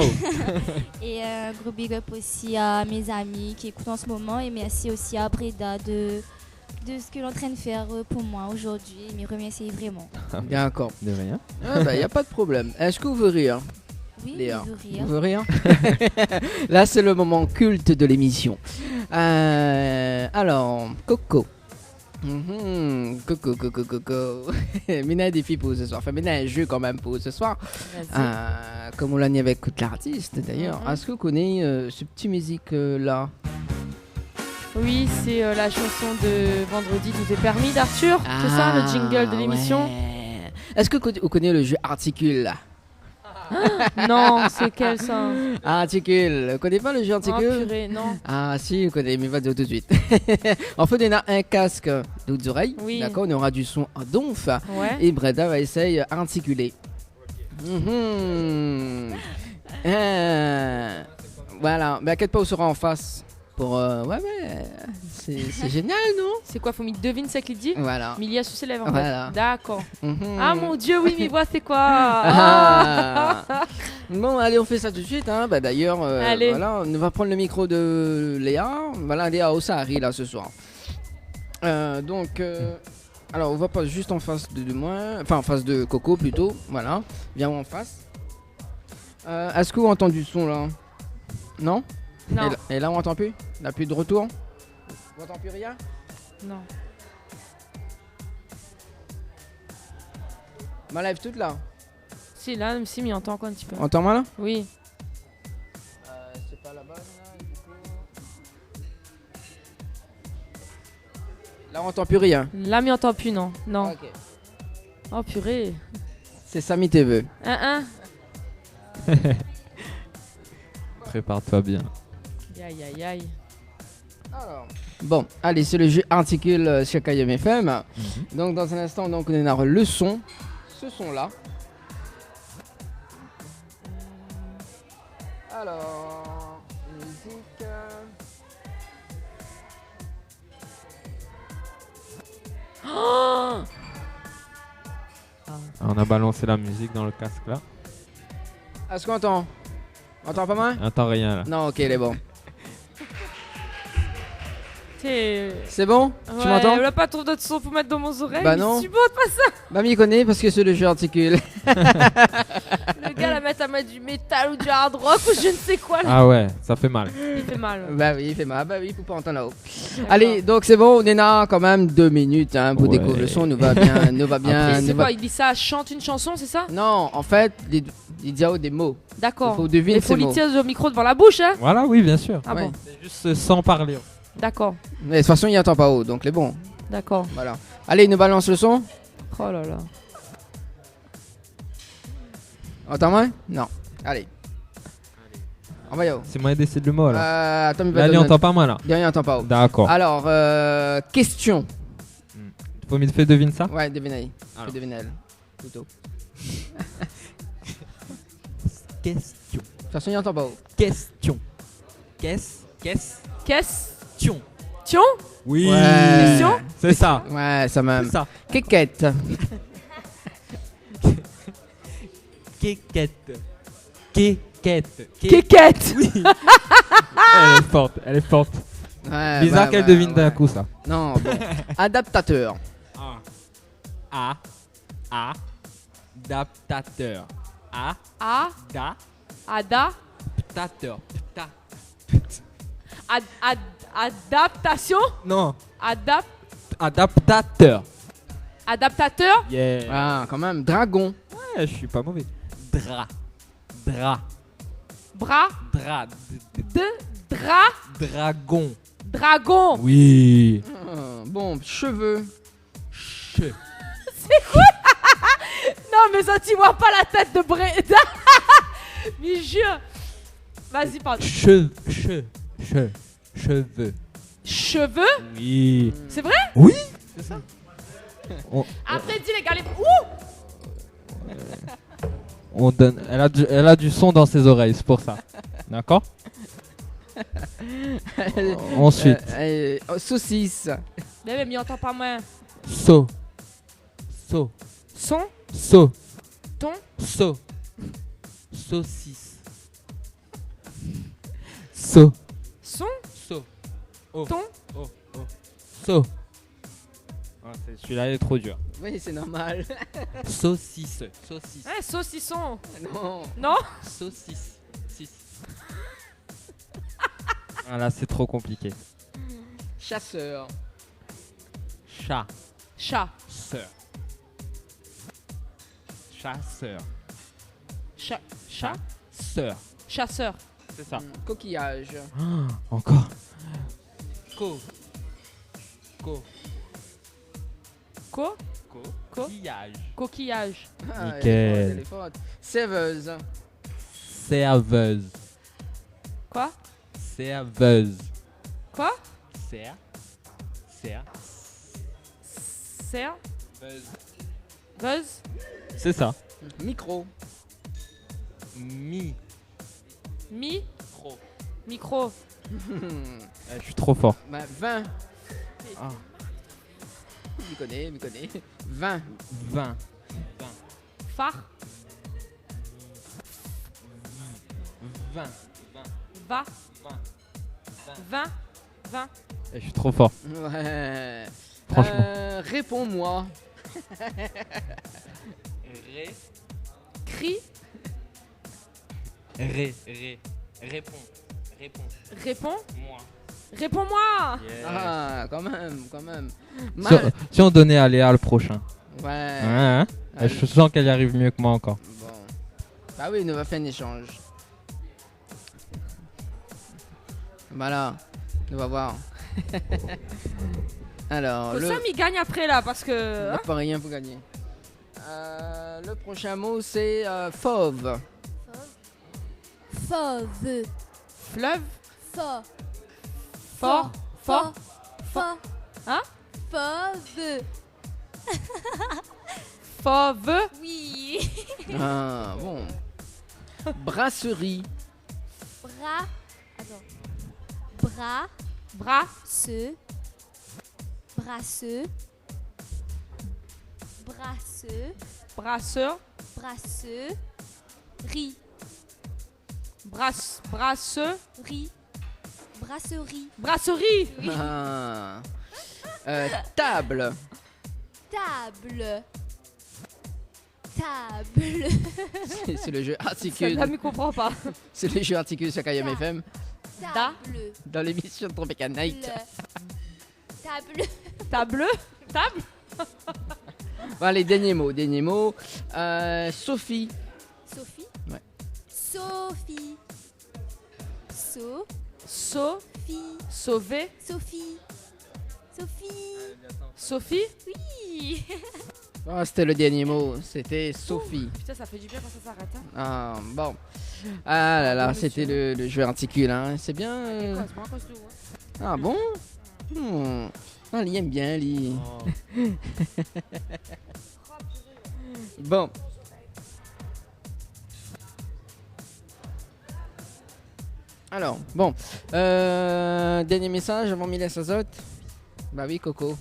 Et un gros big up aussi à mes amis qui écoutent en ce moment et merci aussi à Breda de ce que l'on est en train de faire pour moi aujourd'hui. Je me remercie vraiment. D'accord. De rien. Il n'y a pas de problème. Est-ce que vous voulez rire? Oui, Léa. je veux rire. Vous voulez rire? Là, c'est le moment culte de l'émission. Alors, Coco. Coco. Mina a des filles pour ce soir. Enfin, Mina a un jeu quand même pour ce soir. Comme on l'a dit avec toute l'artiste d'ailleurs. Est-ce que vous connaissez ce petit musique là? Oui, c'est la chanson de Vendredi tout est permis d'Arthur. C'est ça le jingle de l'émission? Ouais. Est-ce que vous connaissez le jeu Articule? Non, c'est quel ça? Articule. Vous connaissez pas le jeu articule? Oh purée, non. Ah si, vous connaissez, mais va dire tout de suite. En fait, on a un casque aux oreilles. Oui. D'accord, on aura du son en donf. Ouais. Et Breda va essayer d'articuler. Voilà, mais inquiète pas, on sera en face. Pour ouais, mais c'est génial, non? C'est quoi, faut qu'il devine ce qu'il dit? Voilà. Mais il y a sous ses lèvres en Voilà. fait. D'accord. Ah mon dieu, oui, mais vois c'est quoi? Bon, allez, on fait ça tout de suite. Hein. Bah, d'ailleurs, voilà, on va prendre le micro de Léa. Voilà, Léa Ossari là ce soir. Donc, alors on va pas juste en face de moi, enfin en face de Coco plutôt. Voilà, viens en face. Est-ce que vous entendez du son là? Non? Non. Et là on entend plus? Il n'y a plus de retour? On entend plus rien? Non. M'enlève toute là? Si, là, si, mais il entend encore un petit peu. Entends moi là? Oui. C'est pas la bonne là, du coup. Là on entend plus rien. Là, mais il entend plus, non. Non. Ok. Oh purée. C'est Samy TV. Prépare-toi bien. Aïe aïe aïe. Alors. Bon, allez, c'est le jeu articule sur KM FM. Donc dans un instant, donc, on aura le son. Ce son là. Alors, musique. Oh On a balancé la musique dans le casque là. Est-ce qu'on entend? On entend pas mal? On entend rien là. Non, ok, il est bon. C'est bon? Ouais, Tu m'entends? on n'a pas trop d'autres sons pour mettre dans mon oreille. Bah mais non. je supporte pas ça. Bah m'y connaît parce que c'est le jeu articule. Le gars la mettre à mettre du métal ou du hard rock ou je ne sais quoi là. Ah ouais, ça fait mal. Il fait mal. Bah oui, il fait mal. Bah oui, il faut pas entendre là-haut. Allez, donc c'est bon, on est là quand même 2 minutes hein, pour découvrir le son. Nous va bien, nous va bien. Après, c'est quoi? Il dit ça, chante une chanson, c'est ça? Non, en fait, il dit des mots. D'accord. Il faut deviner Il faut ces lui mots. tirer le micro devant la bouche, hein? Voilà, oui, bien sûr. Ah bon? C'est juste sans parler. D'accord. Mais de toute façon, il n'entend pas haut, donc les bons. D'accord. Voilà. Allez, il nous balance le son. Oh là là. Entends moi? Non. Allez. On va y aller. C'est moi qui décide le mot là. Attends, mais là, il entend pas moi là. Il n'entend pas haut. D'accord. Alors, question. Faut me faire deviner ça? Ouais, devinez. Fais deviner elle. Plutôt. Question. De toute façon, il n'entend pas haut. Question. Question. Tion? Oui. Ouais. Question? C'est ça. Ouais, ça même. C'est ça. Kékette. Kékette. Kékette. Kékette. Oui. Elle est forte, elle est forte. Ouais, Bizarre bah, qu'elle ouais, devine ouais. d'un coup ça. Non, bon. Adaptateur. Adaptateur. Adaptateur. Adaptateur. Adaptation? Non. Adaptateur. Adaptateur. Yeah. Ah, quand même. Dragon. Ouais, je suis pas mauvais. Drap. Bras. Dragon. Dragon. Oui. Bon, cheveux. C'est quoi? Non, mais ça, tu vois pas la tête de Breda. Mais jure. Vas-y, pardon. Cheveux. Cheveux? Oui. C'est vrai? Oui. C'est ça. Après, dis les gars, On donne. Elle a du son dans ses oreilles, c'est pour ça. D'accord. Ensuite. Saucisse. Mais il entend pas moins. Son. Son. Ton. Saucisse. Son. Oh. Ton. Celui-là il est trop dur. Oui, c'est normal. Saucisse. Ouais, saucisson. Non. Non? Saucisse. Voilà, c'est trop compliqué. Chasseur. Chat. Chasseur. Chasseur. C'est ça. Coquillage. Encore. Coquillage. Ah, Nickel. elle est forte. Serveuse. Serveuse. Quoi? Serveuse. Quoi? Ser. Buzz. C'est ça. Micro. Micro. Je suis trop fort. Bah, 20. Ah. Tu connais. 20. Phare. 20. Je suis trop fort. Ouais. Franchement. Réponds-moi. Cri. Réponds. Réponds-moi. Ah, quand même. Si on donnait à Léa le prochain. Ouais. Hein. Je sens qu'elle y arrive mieux que moi encore. Bon. Bah oui, on va faire un échange. Voilà. On va voir. Alors, Sam il gagne après là parce que. Il n'y a pas rien pour gagner. Le prochain mot c'est fauve. Fauve. Fleuve. Fort. Hein? Fauve. Fauve. Oui. Ah, bon. Brasserie. Brasseux. Brasseur. Riz. Brasserie. Oui. Ah. Table. C'est le jeu articule. Celle-là, me comprend pas. C'est le jeu articule sur KM FM. Table. Dans l'émission Tropical Night. Table. Bon, allez, dernier mot. Sophie. Ouais. Sophie. Sauver. Sophie. Oui. Oh, c'était le dernier mot. C'était Sophie. Putain, ça fait du bien quand ça s'arrête. Hein. Ah, bon. Ah là là, c'était le jeu articule. Hein. C'est bien. Ah bon? Ah, il aime bien, lui. Bon. Alors, bon. Dernier message avant Mila Sazote. Bah oui, Coco.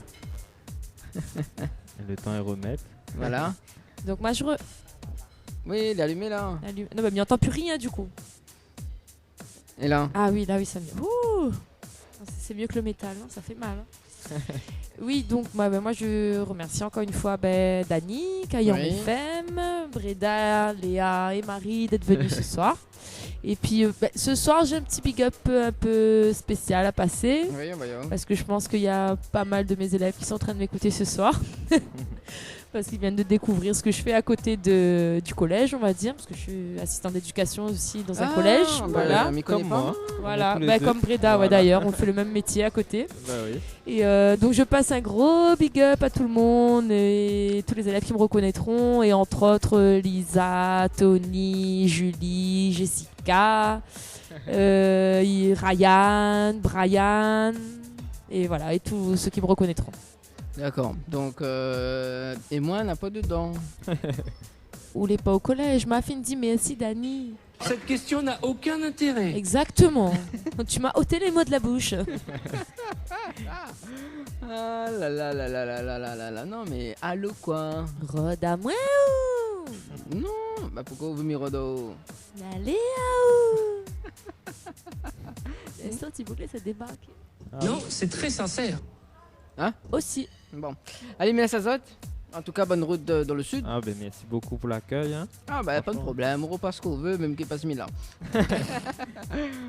Le temps est remettre. Voilà. Donc, moi, je. Oui, il est allumé là. Non, mais il n'entend plus rien du coup. Et là? Ah oui, là, oui, ça mieux. Ouh, c'est mieux que le métal, hein, ça fait mal. Hein. Oui, donc moi je remercie encore une fois Dani, Kayan FM, Breda, Léa et Marie d'être venus ce soir. Et puis ce soir j'ai un petit big up un peu spécial à passer. Oui, parce que je pense qu'il y a pas mal de mes élèves qui sont en train de m'écouter ce soir. Parce qu'ils viennent de découvrir ce que je fais à côté du collège, on va dire, parce que je suis assistante d'éducation aussi dans un collège. Voilà, comme moi. Voilà, comme Breda, ouais, d'ailleurs, on fait le même métier à côté. Bah oui. Et donc je passe un gros big up à tout le monde et tous les élèves qui me reconnaîtront, et entre autres Lisa, Tony, Julie, Jessica, Ryan, Brian, et voilà, et tous ceux qui me reconnaîtront. D'accord, donc et moi n'a pas de dents. Ou les pas au collège. Ma fille me dit merci Dani. Cette question n'a aucun intérêt. Exactement. Tu m'as ôté les mots de la bouche. Ah là là là là là là là là là, non mais allô quoi. Roda moi. Non, bah pourquoi vous me rodo? Allez L'instant s'il vous plaît ça débarque. Non, c'est très sincère. Hein? Aussi. Bon. Allez, Mila Sazote. En tout cas, bonne route dans le sud. Ah ben merci beaucoup pour l'accueil. Hein. Ah bah pas de problème, on repasse ce qu'on veut, même qu'il passe Mila.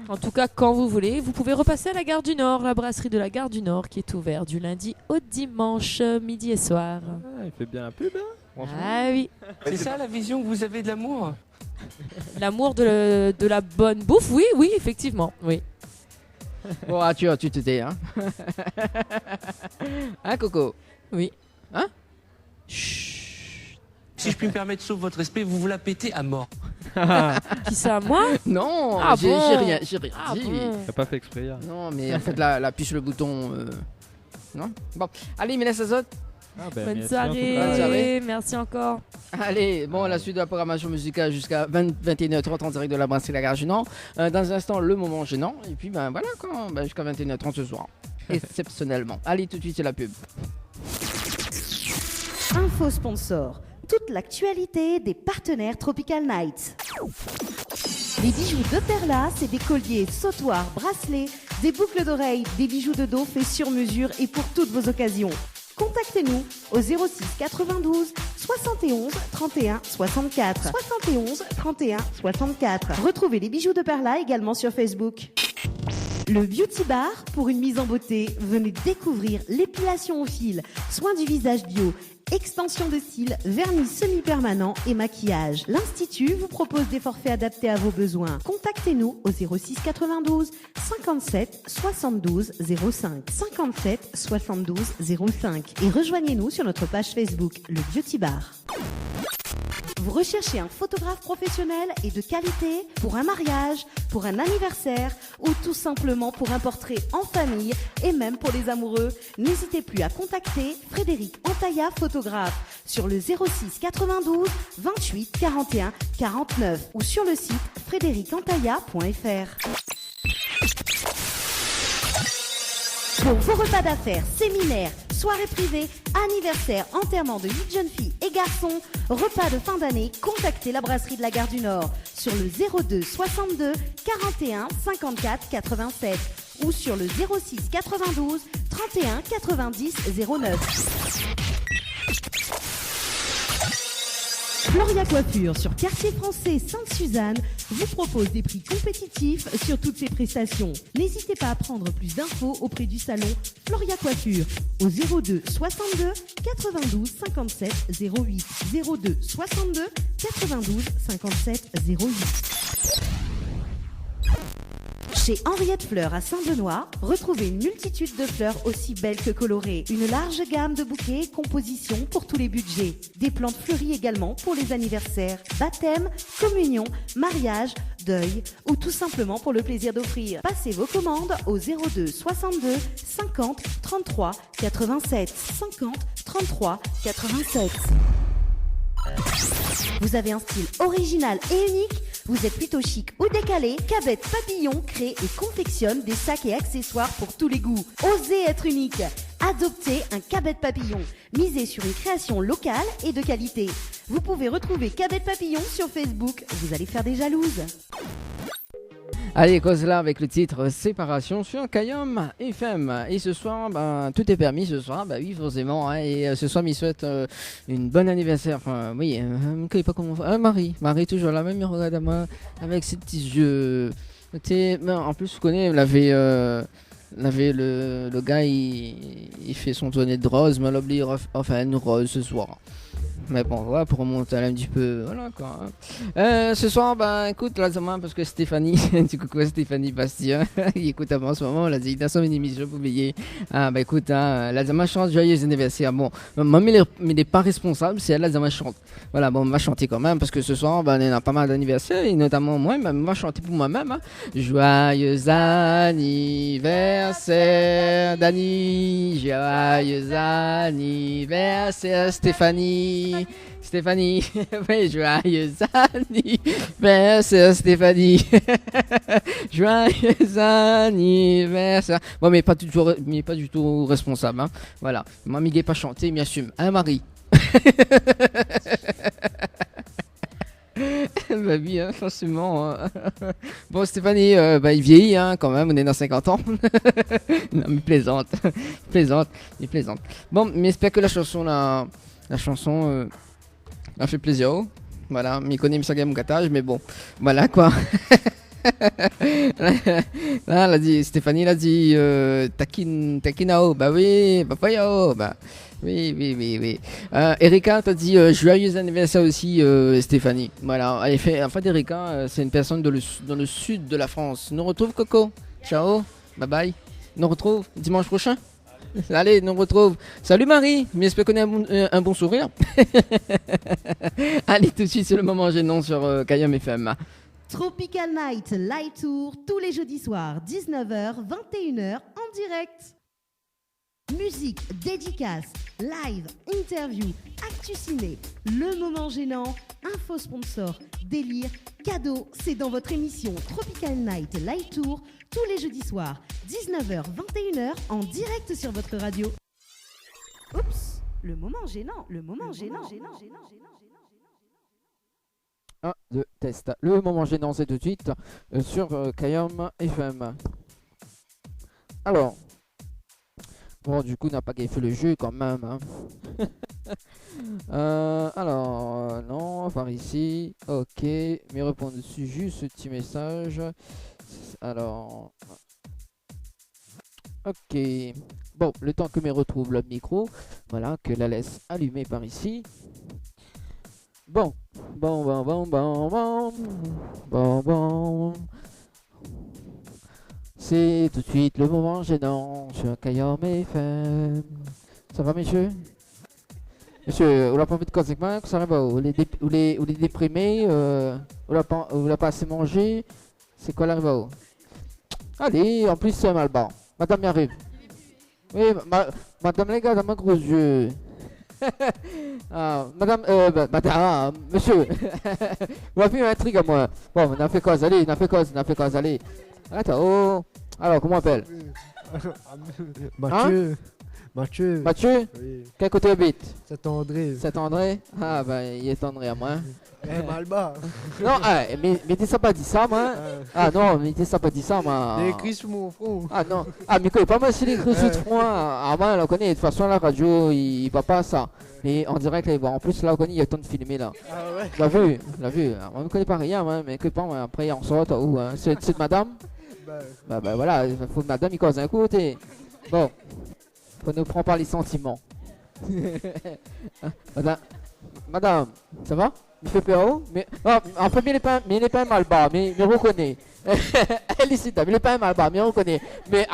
En tout cas, quand vous voulez, vous pouvez repasser à la Gare du Nord, la brasserie de la Gare du Nord qui est ouverte du lundi au dimanche, midi et soir. Ah, il fait bien la pub, hein. Ah oui. C'est ça la vision que vous avez de l'amour? L'amour de la bonne bouffe, oui, effectivement, oui. Bon, tu te tais, hein. Hein, Coco? Oui. Hein? Chut. si je puis me permettre, sauf votre respect, vous vous la pétez à mort. Qui ça, moi? Non, Ah j'ai bon rien dit. bon. T'as pas fait exprès hier. Non, mais en fait, la puce le bouton. Non. Bon, allez, Mélès Azote. Bonne merci soirée, merci encore. Allez, bon, la suite de la programmation musicale jusqu'à 21h30 en direct de la brasserie La Gare du Nord. Dans un instant, le moment gênant. Et puis, ben voilà, quand, jusqu'à 21h30 ce soir. Exceptionnellement. Allez, tout de suite, c'est la pub. Info sponsor. Toute l'actualité des partenaires Tropical Night. Les bijoux de Perla, c'est des colliers, sautoirs, bracelets, des boucles d'oreilles, des bijoux de dos faits sur mesure et pour toutes vos occasions. Contactez-nous au 06 92 71 31 64. 71 31 64. Retrouvez les bijoux de Perla également sur Facebook. Le Beauty Bar, pour une mise en beauté, venez découvrir l'épilation au fil, soins du visage bio, extension de cils, vernis semi-permanent et maquillage. L'Institut vous propose des forfaits adaptés à vos besoins. Contactez-nous au 06 92 57 72 05. 57 72 05 et rejoignez-nous sur notre page Facebook, le Beauty Bar. Vous recherchez un photographe professionnel et de qualité pour un mariage, pour un anniversaire ou tout simplement pour un portrait en famille et même pour les amoureux? N'hésitez plus à contacter Frédéric Antaya, photographe, sur le 06 92 28 41 49 ou sur le site frédéricantaya.fr. Pour vos repas d'affaires, séminaires, soirées privées, anniversaires, enterrements de 8 jeunes filles et garçons, repas de fin d'année, contactez la brasserie de la Gare du Nord sur le 02 62 41 54 87 ou sur le 06 92 31 90 09. Floria Coiffure sur Quartier Français Sainte-Suzanne vous propose des prix compétitifs sur toutes ses prestations. N'hésitez pas à prendre plus d'infos auprès du salon Floria Coiffure au 02 62 92 57 08. 02 62 92 57 08. Chez Henriette Fleurs à Saint-Benoît, retrouvez une multitude de fleurs aussi belles que colorées. Une large gamme de bouquets et compositions pour tous les budgets. Des plantes fleuries également pour les anniversaires, baptêmes, communions, mariages, deuil ou tout simplement pour le plaisir d'offrir. Passez vos commandes au 02 62 50 33 87. 50 33 87. Vous avez un style original et unique? Vous êtes plutôt chic ou décalé? Cabet Papillon crée et confectionne des sacs et accessoires pour tous les goûts. Osez être unique. Adoptez un Cabet Papillon. Misez sur une création locale et de qualité. Vous pouvez retrouver Cabet Papillon sur Facebook. Vous allez faire des jalouses. Allez, cause là avec le titre Séparation sur Kayom FM. Et ce soir, tout est permis ce soir, oui, forcément. Hein, et ce soir, il souhaite une bonne anniversaire. Enfin, oui, je ne sais pas comment. Marie, toujours la même, il regarde à moi avec ses petits yeux. En plus, vous connaissez, le gars, il fait son tonnet de rose, mais l'oublie, enfin, une rose ce soir. Mais bon, voilà, pour remonter un petit peu, voilà quoi. Ce soir, écoute, là, parce que Stéphanie, du coup, Stéphanie Bastien, il écoute avant en ce moment, la dédication d'une émission publiée. Écoute, la chante joyeux anniversaire. Bon, maman, il n'est pas responsable, c'est elle, la chante. Voilà, bon, on va chanter quand même, parce que ce soir, on a pas mal d'anniversaires, et notamment moi, on va chanter pour moi-même. Hein. Joyeux anniversaire, Dani, joyeux anniversaire, Stéphanie. Oui, joyeux anniversaire Stéphanie. Joyeux anniversaire. Bon, mais pas du tout responsable. Hein. Voilà. Moi, Miguel pas chanté, il m'assume. Hein, Marie. Oui, hein, forcément. Bon, Stéphanie, il vieillit hein, quand même, on est dans 50 ans. Non, mais plaisante. Il plaisante. Bon, mais j'espère que la chanson a fait plaisir. Voilà, m'y connaît mon gâtage, mais bon, voilà quoi. Là, Stéphanie l'a dit, taquinao, oui, papayao, oui. Erika t'a dit joyeux anniversaire aussi, Stéphanie. Voilà, en fait, Erika, c'est une personne dans le sud de la France. Nous retrouve Coco. Ciao, bye bye. Nous retrouve dimanche prochain. Allez, nous retrouve. Salut Marie, mais j'espère qu'on a un bon sourire. Allez, tout de suite, c'est le moment gênant sur Kayam FM. Tropical Night Live Tour, tous les jeudis soirs, 19h, 21h, en direct. Musique, dédicace, live, interview, actu ciné, le moment gênant, info sponsor, délire, cadeau, c'est dans votre émission Tropical Night Live Tour, tous les jeudis soirs, 19h, 21h, en direct sur votre radio. Oups, le moment gênant, le moment gênant. 1, 2, test. Le moment gênant, c'est tout de suite sur Kayam FM. Alors, bon, du coup, on n'a pas fait le jeu quand même. Hein. Alors, non, on va voir ici. Ok, mais répondre dessus juste ce petit message. Alors, ok. Bon, le temps que me retrouve le micro, voilà, que la laisse allumer par ici. Bon. C'est tout de suite le moment gênant sur Kayam FM. Ça va, monsieur? Monsieur, on n'a pas envie de causer avec moi, ça va? Ou les déprimés, on n'a pas assez mangé. C'est quoi la rive? Allez, en plus, c'est mal bas. Madame y arrive. Oui, madame, les gars, dans ma grosse yeux. Madame, monsieur, vous avez un truc à moi. Bon, on a fait cause, allez, allez. Attends, alors, comment on appelle? Mathieu. Hein? Mathieu? Oui. Quel côté habite? Saint-André. Saint-André? Ah, ben, il est André à moi. Malba. Non, mais t'es ça pas dit ça, moi. Ah non, mais t'es ça pas dit ça, moi. Il écrit sur mon front. Ah non, mais connais pas moi s'il écrit sur le front. Ah, moi, on connaît. De toute façon, la radio, il va pas ça. Mais en direct, là, il va. En plus, là, on connaît, il y a tant de filmés, là. Ah ouais? L'a vu. On ne connaît pas rien, moi, mais que pas, moi. Après, on sort où, hein? C'est de madame? Bah, voilà, il faut que madame, il cause un coup, t'es. Bon. On ne prend pas les sentiments. Madame, ça va? Il fait peur, mais en fait, il n'est pas mal bas, mais reconnaît. Elle ici, il n'est pas mal bas, mais reconnaît. Mais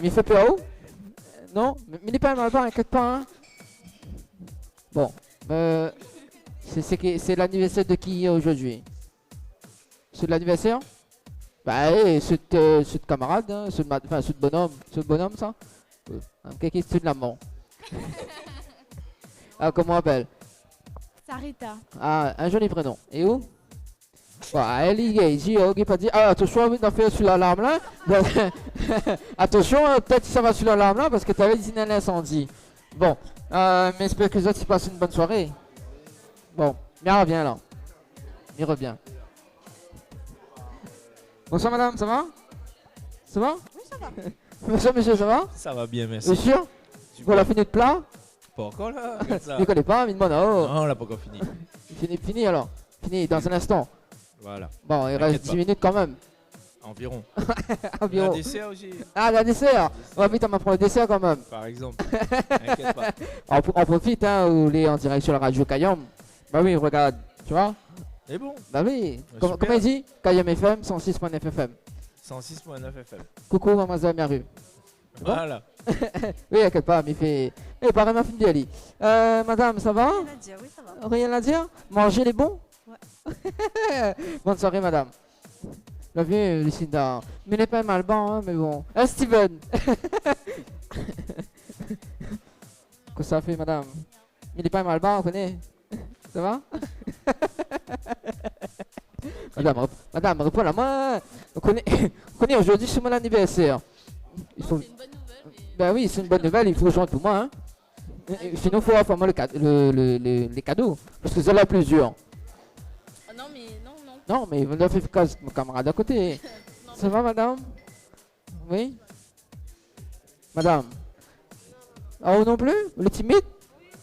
il fait peur, non? Mais il n'est pas mal bas, inquiète pas. Hein? Bon, c'est l'anniversaire de qui aujourd'hui? C'est l'anniversaire? Bah, c'est de camarade, hein, c'est de bonhomme, ça. Quelqu'un c'est de l'amant. Ah, comment on appelle? Sarita. Ah, un joli prénom. Et où? Elle est ici, ok, pas dit. Ah, attention, on a fait sur l'alarme là. Attention, peut-être que ça va sur l'alarme là parce que tu avais dit un incendie. Bon, mais j'espère que les autres passent une bonne soirée. Bon, il revient là. Il revient. Bonsoir madame, ça va? Ça va? Oui, ça va. Bonsoir monsieur, ça va? Ça va bien, merci. Monsieur? Voilà, fini de plat? Pas encore là? Je ne connais pas, mais demande. Oh. Non, on l'a pas encore fini. Fini alors. Fini dans un instant. Voilà. Bon, il reste 10 minutes quand même. Environ. Environ. Un dessert aussi. Ah, la dessert. On va vite, on va prendre le dessert quand même. Par exemple. T'inquiète pas. On profite, hein, où il est en direct sur la radio Kayam. Bah oui, regarde, tu vois. C'est bon. Bah oui. Comment il dit? Kayam FM, 106.9 FM. 106.9 FM. Coucou, mademoiselle Miaru. Bon? Voilà. Oui, inquiète pas, mais il fait. Pareil, ma fille d'Ali. Madame, ça va? Rien à dire, oui, ça va. Rien à dire? Manger les bons? Ouais. Bonne soirée, madame. Bienvenue, Lucinda. Mais il n'est pas mal bon, hein, mais bon. Steven. Qu'est-ce que ça fait, madame? Il n'est pas mal bon, on connaît. Ça va? Madame, réponds la main. On connaît aujourd'hui, c'est mon anniversaire. C'est une bonne nouvelle. Ben oui, c'est une bonne nouvelle, il faut joindre pour moi. Hein. Sinon, il faut avoir moi les cadeaux. Parce que c'est là plusieurs. Oh non, mais non. Non, mais vous avez fait casse mon camarade à côté. Non, ça va, madame? Oui? Madame? Oh non plus? Le timide?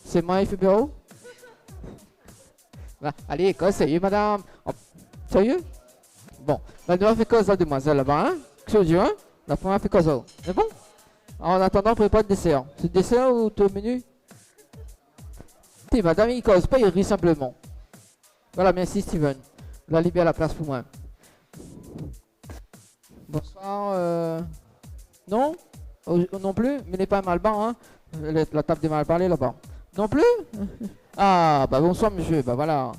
C'est moi, il fait bureau? Bah, allez, cause, sérieux, madame? Oh, sérieux? Bon, bah, nous avons fait cause la demoiselle là-bas, hein? Qu'est-ce hein? La première fait cause. C'est bon? En attendant, prépare le dessert. C'est le dessert ou le menu? Madame, il cause pas, il rit simplement. Voilà, merci Steven. La libère la place pour moi. Bonsoir. Non? Non plus? Mais n'est pas mal bas, hein? La table des mal parlés là-bas. Non plus? Ah, bah bonsoir monsieur, bah voilà.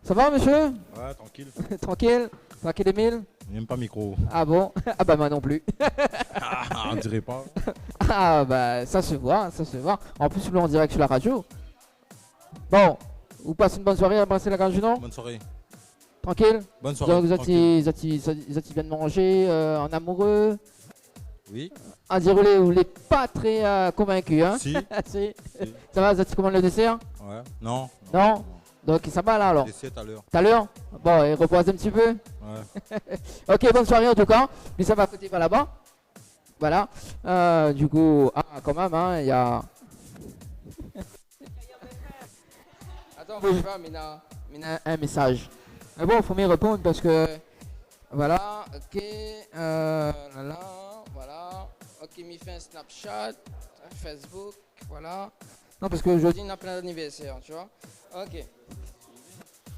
Ça va monsieur? Ouais, tranquille. Tranquille? Tranquille Emile? J'aime pas micro. Ah bon? Ah bah moi non plus. Ah, on dirait pas. Ah bah ça se voit, ça se voit. En plus nous en direct sur la radio. Bon, vous passez une bonne soirée à brasser la Grange du Nord? Bonne soirée. Tranquille? Bonne soirée. Donc, vous êtes bien de manger en amoureux? Oui. À dire vous n'êtes pas très convaincu, hein? Si. Si. Ça va, vous êtes commandé le dessert? Ouais. Non. Non? Donc ça va là alors? Dessert tout à l'heure. Tout à l'heure? Bon, et reposez un petit peu? Ouais. Ok, bonne soirée en tout cas. Mais ça va à côté par là-bas. Voilà. Du coup, quand même, hein, il y a... Attends, bouge pas, mais il y a un message. Mais bon, il faut m'y répondre parce que... Voilà, ok. Voilà. Ok, il fait un Snapchat, un Facebook, voilà. Non, parce qu'aujourd'hui, il y a plein d'anniversaires, tu vois. Ok.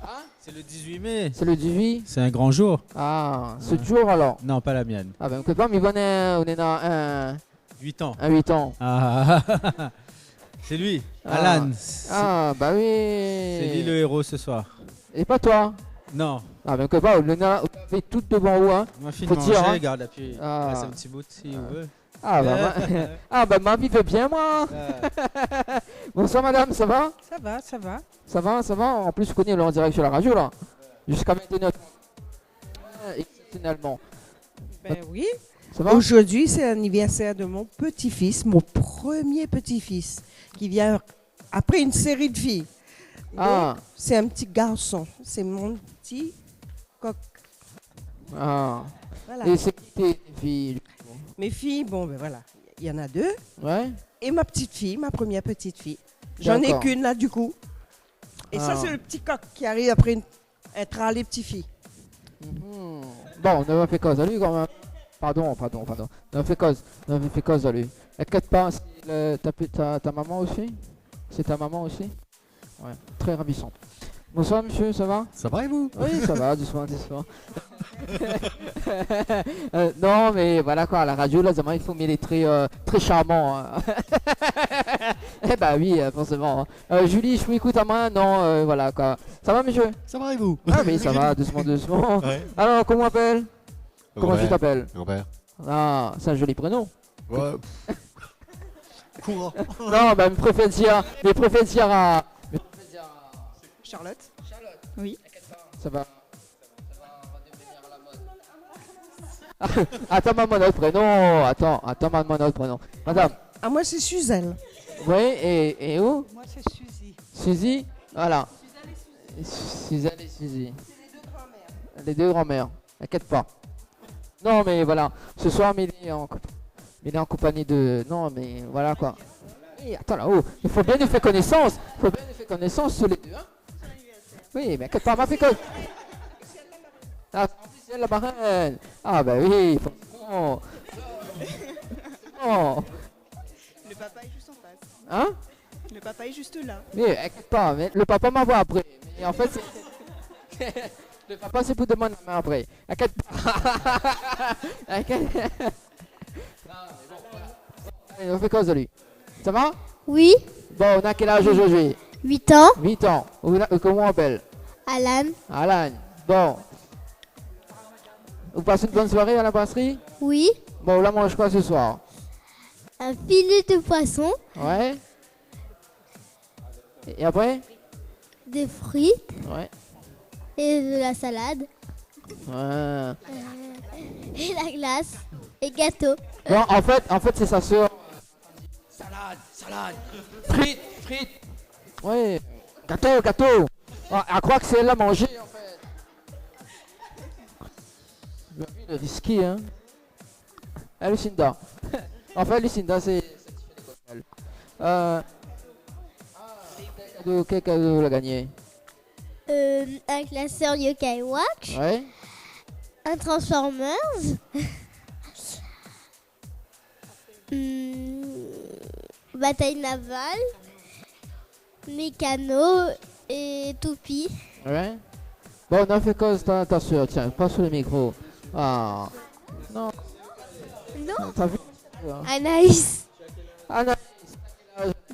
Hein? C'est le 18 mai. C'est le 18? C'est un grand jour. Ah, ce jour alors? Non, pas la mienne. Ah ben, on peut pas, mais on est dans un... 8 ans. Un 8 ans. Ah, c'est lui, Alan. Ah, bah oui. C'est lui le héros ce soir. Et pas toi? Non. Ah ben, on peut pas, on a fait tout devant vous, hein. Ma fille Faut manger, dire, hein. regarde, puis Ah. passe un petit bout si vous veut. Ah bah, ma vie fait bien, moi. Bonsoir madame, ça va? Ça va, ça va. Ça va, ça va. En plus, je connais le en direct sur la radio, là. Jusqu'à 29. Exceptionnellement. Ben oui. Ça va? Aujourd'hui, c'est l'anniversaire de mon petit-fils, mon premier petit-fils, qui vient après une série de filles. Ah. Donc, c'est un petit garçon. C'est mon petit coq. Ah. Voilà. Et c'est qui tes filles? Mes filles, bon, ben voilà. Il y en a 2. Ouais. Et ma petite fille, ma première petite fille. J'en ai D'accord. qu'une là, du coup. Et ça, Ah. c'est le petit coq qui arrive après être les petites filles. Bon, on a fait cause à lui quand même. Pardon. On a fait cause à lui. Inquiète pas, ta maman aussi? C'est ta maman aussi? Ouais, très ravissante. Bonsoir monsieur, ça va? Ça va et vous? Oui, ça va, doucement. Non, mais voilà quoi, à la radio, là, il faut mettre les très, très charmants. Hein. Eh bah oui, forcément. Julie, je vous écoute à main? Non, voilà quoi. Ça va monsieur? Ça va et vous? Ah oui, ça va, doucement. Ouais. Alors, comment on appelle? Comment tu t'appelles? Robert. Ah, c'est un joli prénom. Ouais. Courant. Non, bah, mes préfères dire à... Charlotte. Oui. Ça va. Attends, maman, notre prénom. Attends, maman, notre prénom. Madame. Ah, moi, c'est Suzelle. Oui, et où? Moi, c'est Suzy. Suzy? Voilà. Suzelle et Suzy. Les deux grand-mères. T'inquiète pas. Non, mais voilà. Ce soir, il est en compagnie de... Non, mais voilà quoi. Et attends là-haut. Il faut bien nous faire connaissance. Sur les deux, hein. Oui, mais inquiète pas, m'a fait quoi? Ah, c'est la marraine. Ah, bah oui, forcément. Oh. Le papa est juste en face. Hein? Le papa est juste là. Oui, inquiète pas, mais le papa m'envoie après. Mais en fait, c'est... Le papa, c'est pour demander la main après. Inquiète pas. Inquiète. Non, mais bon, voilà. Allez, on fait cause de lui. Ça va? Oui. Bon, on a quel âge aujourd'hui? 8 ans. 8 ans. Comment on appelle? Alan. Bon. Vous passez une bonne soirée à la brasserie? Oui. Bon, là, mange quoi ce soir? Un filet de poisson. Ouais. Et après? Des fruits. Ouais. Et de la salade. Ouais. Et la glace. Et gâteau. Non, en fait, c'est sa soeur. Salade. Frites. Ouais. Gâteau. Ah, elle croit que c'est elle à manger, en fait. Le whisky, hein. Ah, Lucinda. En fait, Lucinda, c'est quel cadeau l'a gagné? Un classeur Yokai Watch. Ouais. Un Transformers. Bataille navale. Mécano et Toupie. Ouais. Bon, on a fait cause ta soeur, tiens, pas sur le micro. Ah. Non. Non. T'as vu? Anaïs. Anaïs.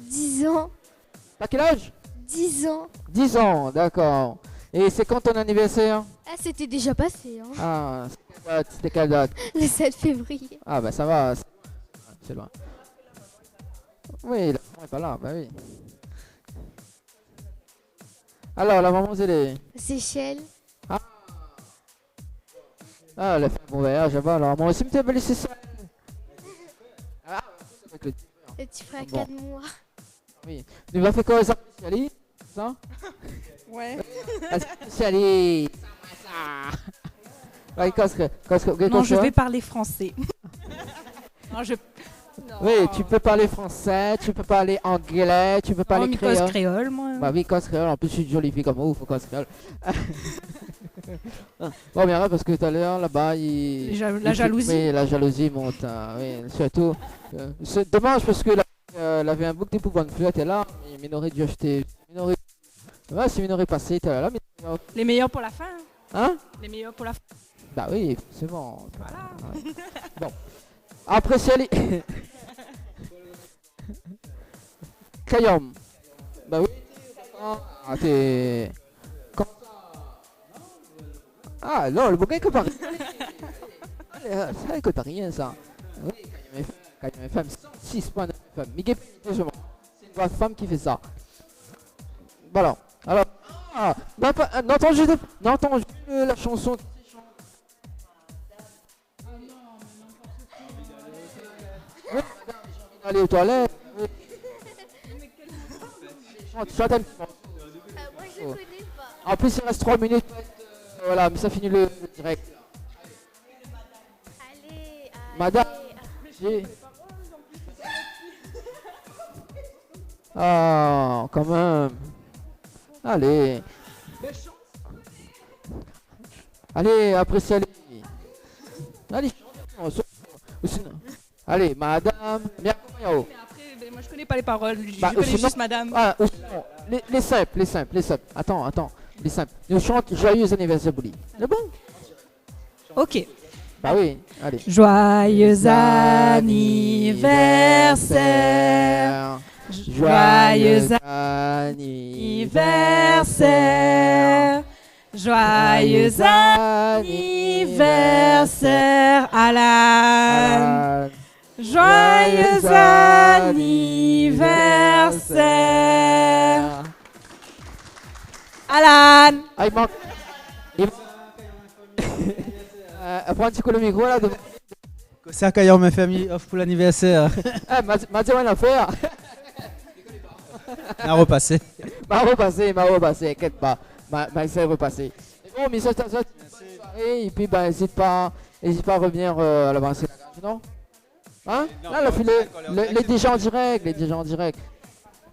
10 ans. T'as quel âge? 10 ans. 10 ans, d'accord. Et c'est quand ton anniversaire? Ah, c'était déjà passé. Hein. Ah, c'était quelle date? Le 7 février. Ah, bah ça va. C'est loin. Oui, la maman est pas là, bah oui. Alors, la maman, c'est les... Seychelles. Ah, elle a fait un bon voyage là-bas. Alors, moi aussi, me t'ai laissé ça. Ah, avec le petit frère bon. 4 mois. Oui. Tu vas faire quoi, ça? Spéciali? Ça? Ouais. Spéciali. Ouais, non, je vais parler français. non, je... non. Oui, tu peux parler français, tu peux parler anglais, tu peux parler créole. Cause créole, moi. Bah oui, cause créole. En plus, je suis une jolie fille comme vous, faut cause créole. Bon, bien là, parce que tout à l'heure, là-bas, la jalousie. Oui, la jalousie monte. Oui, surtout. C'est dommage parce que elle avait un bouc de poupons de flûte et là, il m'aurait dû acheter. Ouais, si il m'aurait passé, t'es là. Les meilleurs pour la fin. Hein? Les meilleurs pour la fin. Bah oui, c'est bon. Voilà. Ouais. Bon. Après, c'est allé. Kayom. Bah oui. Ah, t'es. Ah non, le bouquin que pas rien. Ça écoute rien ça. Oui, Kayom FM 6.9 FM. Miguel, c'est une voix de femme qui fait ça. Voilà. Alors, n'entends la chanson. Oui, aller aux toilettes. Oui. Chante un petit moi, je connais pas. En plus, il reste 3 minutes. Voilà, mais ça finit le direct. Allez, Madame. Ah, quand même. Allez. Allez, appréciez. Allez. Allez, madame. Mais après, moi je connais pas les paroles. Je connais juste madame. Ah, les simples. Attends. Les simples. Nous chante Joyeux anniversaire, Bouli. C'est bon? Ok. Bah oui, allez. Joyeux anniversaire. Joyeux anniversaire. Joyeux anniversaire, Alan. Joyeux anniversaire, Alan. Ah, il manque. Prends un petit coup le micro là. C'est à Kayom FM offre pour l'anniversaire. Ah, m'a dit rien à faire. M'a repassé, inquiète pas. M'a essayé de repasser. Bon, mais ça, et puis bah, n'hésite pas à revenir à l'avancée. Non? Hein? Non, là, les déjà en direct,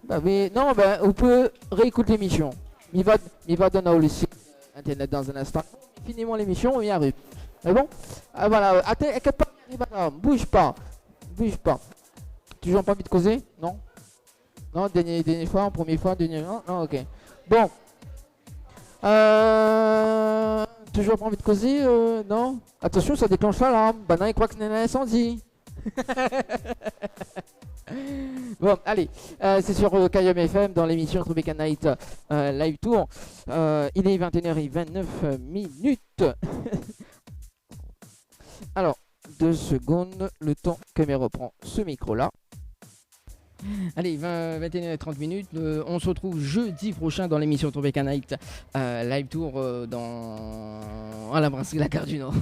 Bah oui, non, ben, on peut réécouter l'émission. Il va donner le site internet dans un instant. Finissons l'émission, on y arrive. Mais bon, voilà, inquiète pas, madame, bouge pas. Toujours pas envie de causer? Non? Non, dernière fois, première fois, non, ok. Bon. Toujours pas envie de causer, non? Attention, ça déclenche l'alarme. Bah non, il croit que c'est un incendie. Bon, allez, c'est sur Kayom FM dans l'émission Tropical Night Live Tour. Il est 21h29 minutes. Alors, 2 secondes, le temps que me reprend ce micro-là. Allez, 21h30 minutes. On se retrouve jeudi prochain dans l'émission Tropical Night Live Tour à la brasserie La Gare du Nord.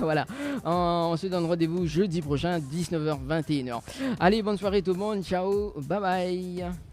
Voilà. On se donne rendez-vous jeudi prochain, 19h, 21h. Allez, bonne soirée tout le monde. Ciao, bye bye.